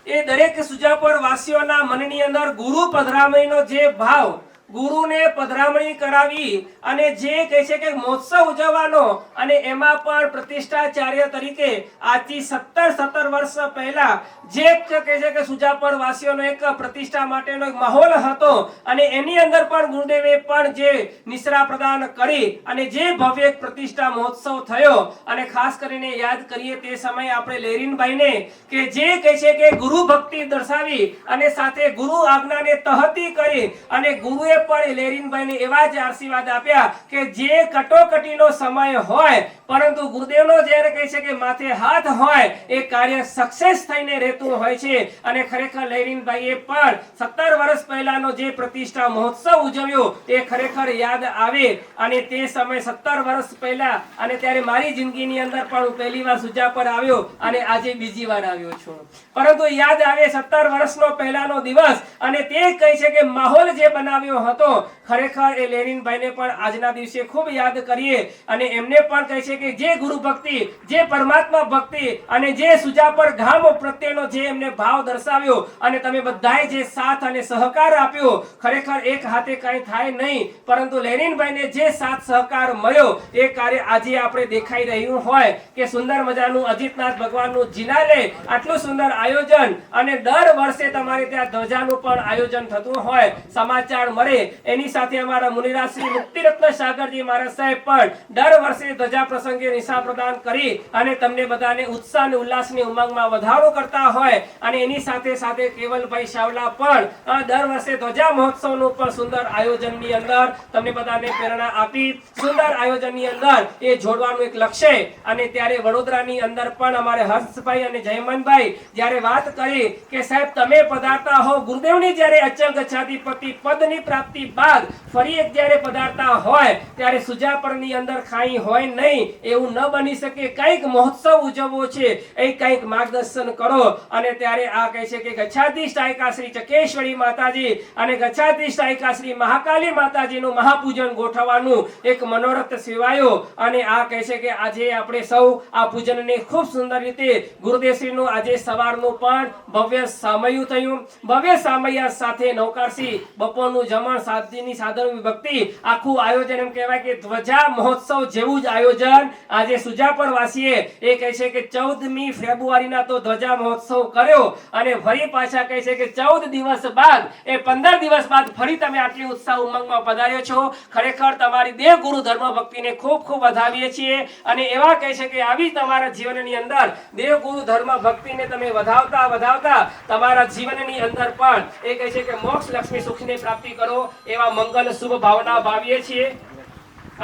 એ દરેક સુજાપુર વાસીઓના મનની અંદર ગુરુ પધરામણીનો જે ભાવ, ગુરુને પધરામણી કરાવી અને જે કહે છે કે મહોત્સવ ઉજવવાનો અને એમાં પણ પ્રતિષ્ઠાચાર્ય તરીકે આજથી 17 વર્ષ પહેલા જે કહે છે કે સુજાપુર વાસીઓનો એક પ્રતિષ્ઠા માટેનો એક માહોલ હતો અને એની અંદર પણ ગુરુદેવે પણ જે નિશ્રા પ્રદાન કરી અને જે ભવ્ય પ્રતિષ્ઠા મહોત્સવ થયો. અને ખાસ કરીને યાદ કરીએ તે સમયે આપણે લેરીનભાઈને કે જે કહે છે કે ગુરુ ભક્તિ દર્શાવી અને સાથે ગુરુ આજ્ઞાને તહતી કરી અને ગુરુએ પણ લેરીનભાઈને એવા જ આશીર્વાદ આપ્યા કે જે કટોકટીનો સમય હોય પરંતુ ગુરુદેવનો જ્યારે કહે છે કે માથે હાથ હોય એ કાર્ય સક્સેસ થઈને રહેતું હોય છે. અને ખરેખર લેરીનભાઈએ પણ 17 વર્ષ પહેલાનો જે પ્રતિષ્ઠા મહોત્સવ ઉજવ્યો એ ખરેખર યાદ આવે. અને તે સમય 17 વર્ષ પહેલા અને ત્યારે મારી જિંદગીની અંદર પણ હું પહેલી વાર સુજાપર આવ્યો અને આજે બીજી વાર આવ્યો છું, પરંતુ યાદ આવે 17 વર્ષનો પહેલાનો દિવસ અને તે કહે છે કે માહોલ જે બનાવ્યો હતો. ખરેખર એ લેરીનભાઈને પણ આજના દિવસે ખૂબ યાદ કરીએ અને એમને પણ કહે છે કે જે ગુરુ ભક્તિ, જે પરમાત્મા ભક્તિ અને જે સુજાપર ગામ પ્રત્યેનો જે એમને ભાવ દર્શાવ્યો અને તમે બધાએ જે સાથ અને સહકાર આપ્યો, ખરેખર એક હાથે કંઈ થાય નહીં, પરંતુ લેરીનભાઈને જે સાથ સહકાર મળ્યો એ કાર્ય આજે આપણે દેખાઈ રહ્યું હોય કે સુંદર મજાનું અજીતનાથ ભગવાનનું જિનાલય, આટલું સુંદર આયોજન અને દર વર્ષે તમારે ત્યાં ધ્વજાનું પણ આયોજન થતું હોય સમાચાર મળે. એની સાથે અમારા મુનિરાજ શ્રી મુક્તિરત્ન સાગરજી મહારાજ સાહેબ પણ દર વર્ષે ધ્વજા પ્રસંગે નિશા પ્રદાન કરી અને તમને બધાને ઉત્સાહ અને ઉલ્લાસની ઉમંગમાં વધારો કરતા હોય. અને એની સાથે સાથે કેવલભાઈ શાવલા પણ દર વર્ષે ધ્વજા મહોત્સવનું પણ સુંદર આયોજનની અંદર તમને બધાને પ્રેરણા આપી સુંદર આયોજનની અંદર એ જોડવાનું એક લક્ષ્ય. અને ત્યારે વડોદરાની અંદર પણ અમારે હર્ષભાઈ અને જયમનભાઈ જ્યારે વાત કરી કે સાહેબ તમે પધારતા હો, ગુરુદેવની જ્યારે અચલ ગચ્છાધિપતિ પદની પ્રાપ્તિ બાદ ફરી એક જ્યારે પધારતા હોય ત્યારે સુજાપરની અંદર કાંઈ હોય નહીં એવું ન બની શકે, કંઈક મહોત્સવ ઉજવવો છે એ કંઈક માર્ગદર્શન કરો. અને ત્યારે આ કહે છે કે ગચ્છાધીશ નાયિકા શ્રી ચકેશ્વરી માતાજી અને ગચ્છાધીશ નાયિકા શ્રી મહાકાલી માતાજીનું મહાપૂજન ગોઠવવાનું એક મનોરથ સેવાયો. અને આ કહે છે કે આજે આપણે સૌ આ પૂજનને ખૂબ સુંદર રીતે ગુરુદેવશ્રીનું આજે સવારનું પણ ભવ્ય સામયું થયું. ભવ્ય સામયા સાથે નૌકારસી, બપોરનું જમણ, સાધની સાધન ભક્તિ, આખું આયોજન એમ કહેવાય કે ધ્વજા મહોત્સવ જેવું જ આયોજન આજે સુજાપર વાસીએ એ કહે છે કે 14મી ફેબ્રુઆરીના તો ધ્વજા મહોત્સવ કર્યો અને ફરી પાછા કહે છે કે 14 દિવસ બાદ એ 15 દિવસ બાદ ફરી તમે આટલી ઉત્સાહ ઉમંગમાં પધાર્યો છો. ખરેખર તમારી દેવ ગુરુ ધર્મ ભક્તિને ખૂબ ખૂબ વધાવીએ છીએ. અને એવા કહે છે કે આવી તમારા જીવનની અંદર દેવ ગુરુ ધર્મ ભક્તિને તમે વધાવતા વધાવતા તમારા જીવનની અંદર પણ એ કહે છે કે મોક્ષ લક્ષ્મી સુખની પ્રાપ્તિ કરો એવા મંગલ શુભ ભાવના ભાવીએ છીએ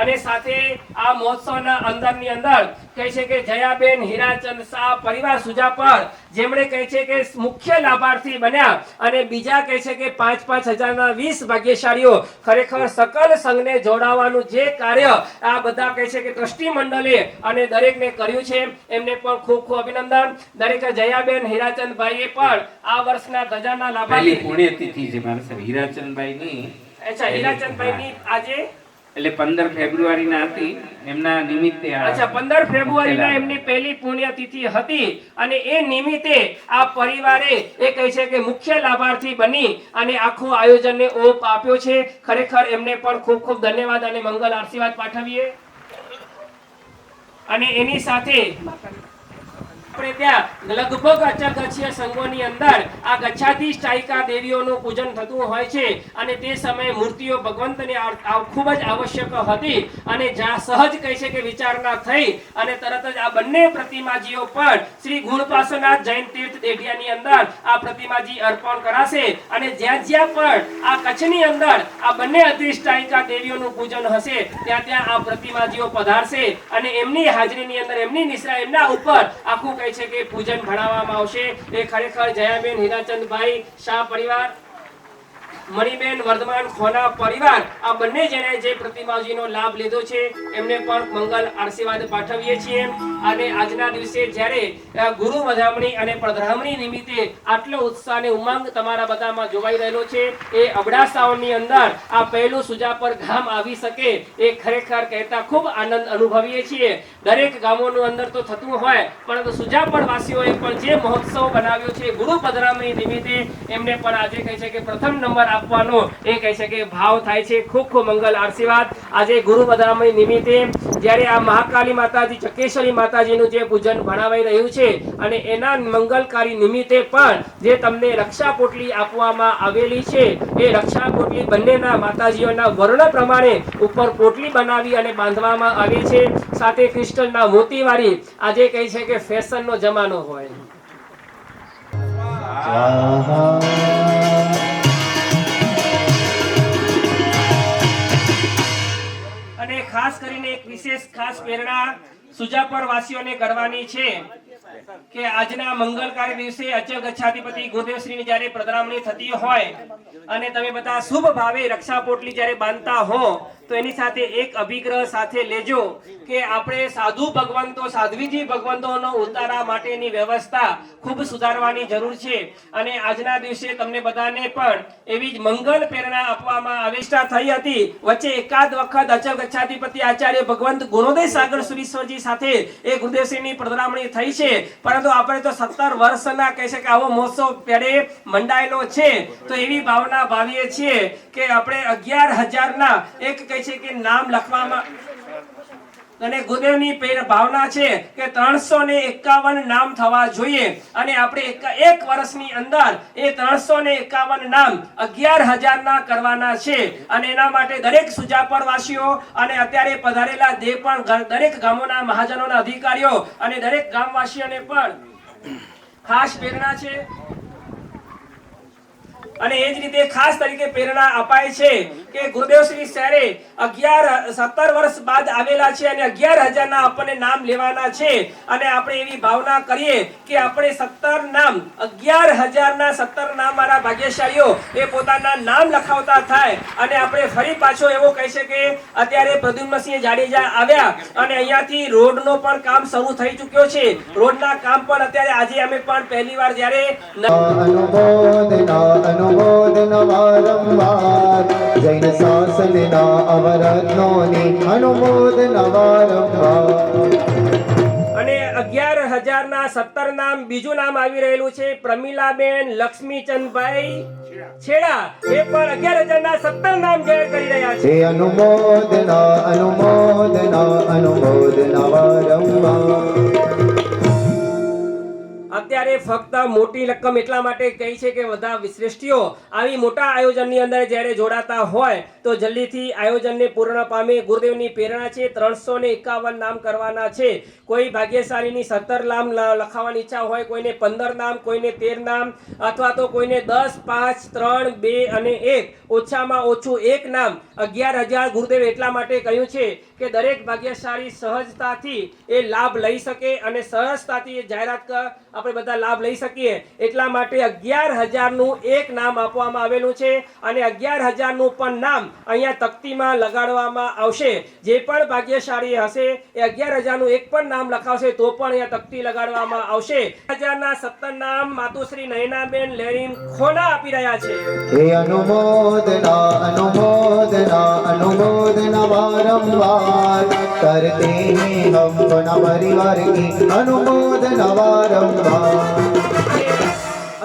અને સાથે આ મહોત્સવના અંદરની અંદર કહે છે કે જયાબેન હીરાચંદ શાહ પરિવાર સુજાપર જેમણે કહે છે કે મુખ્ય લાભાર્થી બન્યા અને બીજા કહે છે કે 5-5 હજારના 20 ભાગ્યશાળીઓ ખરેખર સકલ સંઘને જોડાવાનું જે કાર્ય આ બધા કહે છે કે ટ્રસ્ટી મંડળે અને દરેકને કર્યું છે એમને પણ ખૂબ ખૂબ અભિનંદન. દરેક જયાબેન હીરાચંદભાઈએ પણ આ વર્ષના ધજાના લાભાર્થી પુણ્યતિથિ છે મારા સાહેબ હીરાચંદભાઈની. અચ્છા, હીરાચંદભાઈની આજે એટલે 15 ફેબ્રુઆરીના હતી એમના નિમિત્તે અચ્છા 15 ફેબ્રુઆરીના એમની પહેલી પુણ્યતિથિ હતી અને એ નિમિત્તે આ પરિવારે એ કહે છે કે મુખ્ય લાભાર્થી બની અને આખું આયોજનને ઓપ આપ્યો છે. ખરેખર એમને પણ ખૂબ ખૂબ ધન્યવાદ અને મંગલ આશીર્વાદ પાઠવીએ. અને એની સાથે આપણે ત્યાં લગભગ અચગચ્છીય સંઘોની અંદર આ ગચ્છાધિષ્ઠાયિકા દેવીઓનું પૂજન થતું હોય છે અને તે સમયે મૂર્તિઓ ભગવંતને ખૂબ જ આવશ્યક હતી અને સહજ કહે છે કે વિચારણા થઈ અને તરત જ આ બંને પ્રતિમાજીઓ પણ શ્રી ગુણપાસનાથ જૈન તીર્થ દેઢિયાની અંદર આ પ્રતિમાજી અર્પણ કરાશે અને જ્યાં જ્યાં પણ આ કચ્છની અંદર આ બંને અધિષ્ઠાયિકા દેવીઓનું પૂજન હશે ત્યાં ત્યાં આ પ્રતિમાજીઓ પધારશે અને એમની હાજરીની અંદર એમની નિશ્રા એમના ઉપર આખું છે કે પૂજન ભણાવવામાં આવશે. એ ખરેખર જયાબેન હીરાચંદભાઈ શાહ પરિવાર, મણિબેન વર્ધમાન ખોના પરિવાર આ બંને જણે જે પ્રતિમાજીનો લાભ લીધો છે એમને પણ મંગલ આશીર્વાદ પાઠવીએ છીએ. અને આજના દિવસે જ્યારે ગુરુ વધામણી અને પધરામણી નિમિત્તે આટલો ઉત્સાહ અને ઉમંગ તમારા બધામાં જોવાઈ રહેલો છે એ અબડાસાઓની અંદર આ પહેલું સુજાપર ગામ આવી શકે એ ખરેખર કહેતા ખૂબ આનંદ અનુભવીએ છીએ. દરેક ગામોનું અંદર તો થતું હોય પરંતુ સુજાપર વાસીઓએ પણ જે મહોત્સવ બનાવ્યો છે ગુરુ પધરામણી નિમિત્તે એમને પણ આજે કહે છે કે પ્રથમ નંબર આપવાનો એ કહે છે કે ભાવ થાય છે. ખૂબ ખૂબ મંગલ આશીર્વાદ. આજે ગુરુ પધરામણી નિમિત્તે જ્યારે આ મહાકાલી માતાજી ચકેશ્વરી માતાજીનું જે પૂજન ભણાવાઈ રહ્યું છે અને એના મંગલકારી નિમિત્તે પણ જે તમને રક્ષા પોટલી આપવામાં આવેલી છે એ રક્ષા પોટલી બંનેના માતાજીઓના વર્ણ પ્રમાણે ઉપર પોટલી બનાવી અને બાંધવામાં આવી છે. સાથે ક્રિસ્ટલના મોતીવાળી આજે કહે છે કે ફેશનનો જમાનો હોય. અને ખાસ કરીને એક વિશેષ ખાસ પ્રેરણા સુજાપર વાસીઓને કરવાની છે કે આજના મંગલકારી દિવસે અચગચ્છાધિપતિ ગુરુદેવશ્રીની જ્યારે પધરામણી થતી હોય અને તમે બધા શુભ ભાવે રક્ષા પોટલી જ્યારે બાંધતા હો તો એની સાથે એક અભિગ્રહ સાથે લેજો કે આપણે સાધુ ભગવંતો સાધ્વીજી ભગવંતોનો ઉતારા માટેની વ્યવસ્થા ખૂબ સુધારવાની જરૂર છે. અને આજના દિવસે તમને બધાને પણ એવી જ મંગલ પ્રેરણા આપવામાં આવિષ્ટા થઈ હતી. વચ્ચે એકાદ વખત અચગચ્છાધિપતિ આચાર્ય ભગવંત ગુણોદય સાગર સુરીશ્વરજી સાથે એ ગુરુદેવશ્રીની પધરામણી થઈ છે પરંતુ આપણે તો 17 વર્ષના કહે છે કે આવો મહોત્સવ પેડે મંડાયેલો છે તો એવી ભાવના ભાવીએ છીએ કે આપણે 11,000ના એક કહે છે કે નામ લખવામાં અને ગુરુદેવની ભાવના છે કે 351 નામ થવા જોઈએ અને આપણે એક વર્ષની અંદર એ 351 નામ 11,000ના કરવાના છે. અને એના માટે દરેક સુજાપર વાસીઓ અને અત્યારે પધારેલા જે પણ દરેક ગામોના મહાજનોના અધિકારીઓ અને દરેક ગામવાસીઓને પણ ખાસ પ્રેરણા છે. અને એ જ રીતે ખાસ તરીકે પ્રેરણા અપાય છે કે ગુરુદેવ શ્રી શહેરે 17 વર્ષ બાદ આવેલા છે અને 11,000ના આપણને નામ લેવાના છે અને આપણે એવી ભાવના કરીએ કે આપણે 17 નામ 11,000ના 17 નામ મારા ભાગ્યશાળીઓ એ પોતાના નામ લખાવતા થાય. અને આપણે ફરી પાછો એવો કહી છે કે અત્યારે પ્રદ્યુમ્નસિંહ જાડેજા આવ્યા અને અહીંયાથી રોડનો પણ કામ શરૂ થઈ ચૂક્યો છે. રોડના કામ પણ અત્યારે આજે અમે પણ પહેલીવાર જ્યારે અનુમોદન વારંવાર જૈન શાસનના અવરત્નોની અનુમોદન વારંવાર. અને 11,000ના 17 નામ બીજું નામ આવી રહેલું છે પ્રમીલાબેન લક્ષ્મીચંદભાઈ છેડા એ પણ 11,000ના 17 નામ જાહેર કરી રહ્યા છે. અનુમોદન અનુમોદન અનુમોદન વારંવાર. અત્યારે ફક્ત મોટી રકમ એટલા માટે કહી છે કે બધા શ્રેષ્ઠીઓ આવી મોટા આયોજનની અંદર જ્યારે જોડાતા હોય તો જલ્દીથી આયોજનને પૂર્ણ પામે. ગુરુદેવની પ્રેરણા છે 351 નામ કરવાના છે. કોઈ ભાગ્યશાળીની 17 નામ લખાવવાની ઈચ્છા હોય, કોઈને 15 નામ, કોઈને 13 નામ, અથવા તો કોઈને 10, 5, 3, 2 અને 1, ઓછામાં ઓછું 1 નામ. 11,000 ગુરુદેવ એટલા માટે કહ્યું છે કે દરેક ભાગ્યશાળી સહજતાથી એ લાભ લઈ શકે અને સહજતાથી એ જાહેરાત આપણે બધા લાભ લઈ શકીએ એટલા માટે 11,000 નું એક નામ આપવામાં આવેલું છે અને 11,000 નું પણ નામ અહીંયા તકતીમાં લગાડવામાં આવશે. જે પણ ભાગ્યશાળી હશે એ 11,000 નું એક પણ નામ લખાવશે તો પણ અહીંયા તકતી લગાડવામાં આવશે. 11,000 ના 17 નામ માતુશ્રી નયનાબેન લેરીન ખોના આપી રહ્યા છે. हे अनुमोदना अनुमोदना अनुमोदना वारंवार करते हैं हम अपना परिवार की अनुमोदना वारंवार.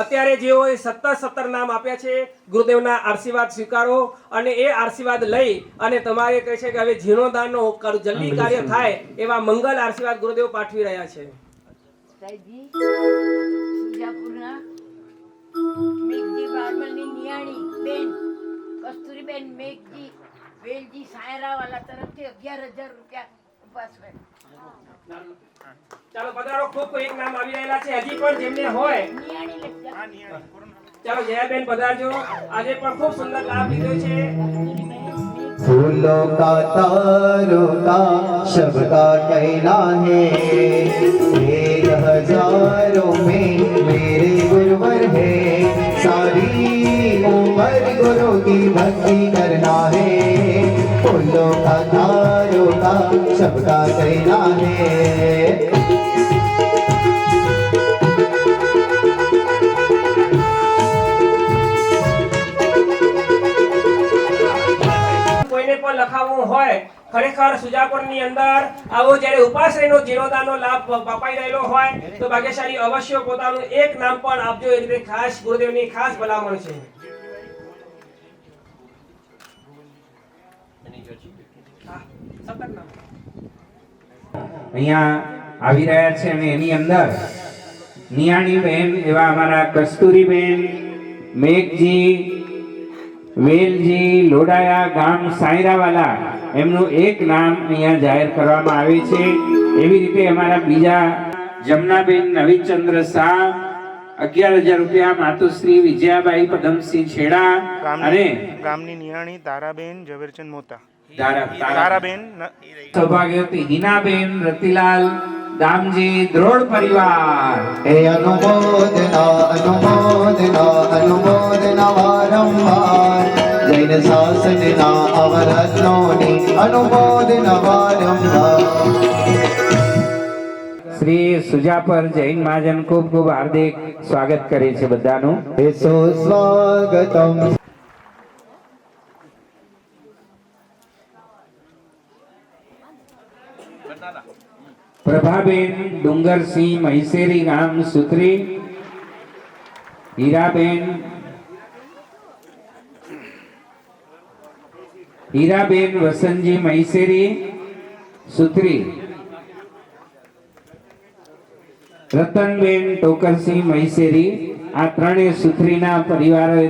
અત્યારે જેઓએ 17 નામ આપ્યા છે ગુરુદેવના આશીર્વાદ સ્વીકારો અને એ આશીર્વાદ લઈ અને તમારે કહે છે કે હવે જીર્ણોદ્ધારનો જલ્દી કાર્ય થાય એવા મંગલ આશીર્વાદ ગુરુદેવ પાઠવી રહ્યા છે. સાહેબજી સુજાપુરના મેઘજી બારમલની નિયાણી બેન કસ્તુરીબેન મેઘજી વેલજી સાયરાવાલા તરફથી 11,000 રૂપિયા ઉપાસ હોય. ચાલો પધારો. ખૂબ એક નામ આવી રહેલા છે હજી પણ જેમને હોય. નિયાણી લખજા. ચાલો જયાબેન પધારજો. આજે પણ ખૂબ સુંદર લાભ લીધો છે. फूलों का तारों का सबका कहना है 1,000 में मेरे गुरुवर है सारी उम्र गुरु की भक्ति करना है फूलों का तारों का सबका कहना है. કોઈને પણ લખાવવું હોય ખરેખર સુજાપુરની અંદર આવો જ્યારે ઉપાશ્રયનો જીર્ણોદ્ધારનો લાભ અપાઈ રહેલો હોય તો ભાગ્યશાળી અવશ્ય પોતાનું એક નામ પણ આપજો. એ રીતે ખાસ ગુરુદેવની ખાસ ભલામણ છે. અહીંયા આવી રહ્યા છે અને એની અંદર નિયાણી બેન એવા અમારા કસ્તુરીબેન મેઘજી વેલજી લોડાયા ગામ સાયરાવાલા એમનું એક નામ અહીંયા જાહેર કરવામાં આવે છે. એવી રીતે અમારા બીજા જમનાબેન નવીચંદ્ર શાહ 11,000 રૂપિયા માતુશ્રી વિજયાબાઈ પદમસિંહ છેડા અને ગામની નિયાણી તારાબેન ઝવેરચંદ મોતા તારાબેન સૌભાગ્યવતી હિનાબેન રતિલાલ દામજી દ્રોડ પરિવાર. हे अनुमोदना अनुमोदना अनुमोदना वारंवार जैन शासनना अवरत्नोनि अनुमोदना वारंवार. શ્રી સુજાપર જૈન મહાજન ખૂબ ખૂબ હાર્દિક સ્વાગત કરે છે બધાનું. हे सुस्वागतम्. પ્રભાબેન ડુંગરસિંહ મહિસેરી ગામ સુત્રી. હીરાબેન વસંતજી મહિસેરી સુત્રી. રતનબેન ટોકરસિંહ મહિસેરી. આ ત્રણેય સુત્રીના પરિવારોએ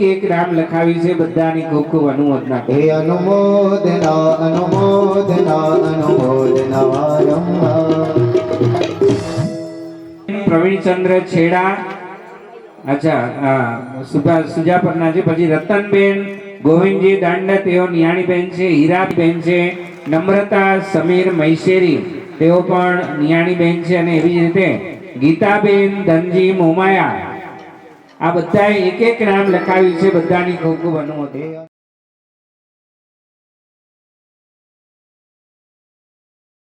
એક નામ લખાવી છે. બધાની ખૂબ ખૂબ અનુમોદના. हे अनुमोदना अनुमोदना अनुमोदना वारंवार. પ્રવીણચંદ્ર છેડા અચ્છા સુજાપરના છે. પછી રતનબેન ગોવિંદજી દાંડા તેઓ નિયાણીબેન છે. હીરાબેન છે. નમ્રતા સમીર મૈસેરી તેઓ પણ નિયાણીબેન છે. અને એવી જ રીતે ગીતાબેન ધનજી મોમાયા આ બધા એક નામ લખાવ્યું છે. બધાની ખૂબ ખૂબ અનુમોદના.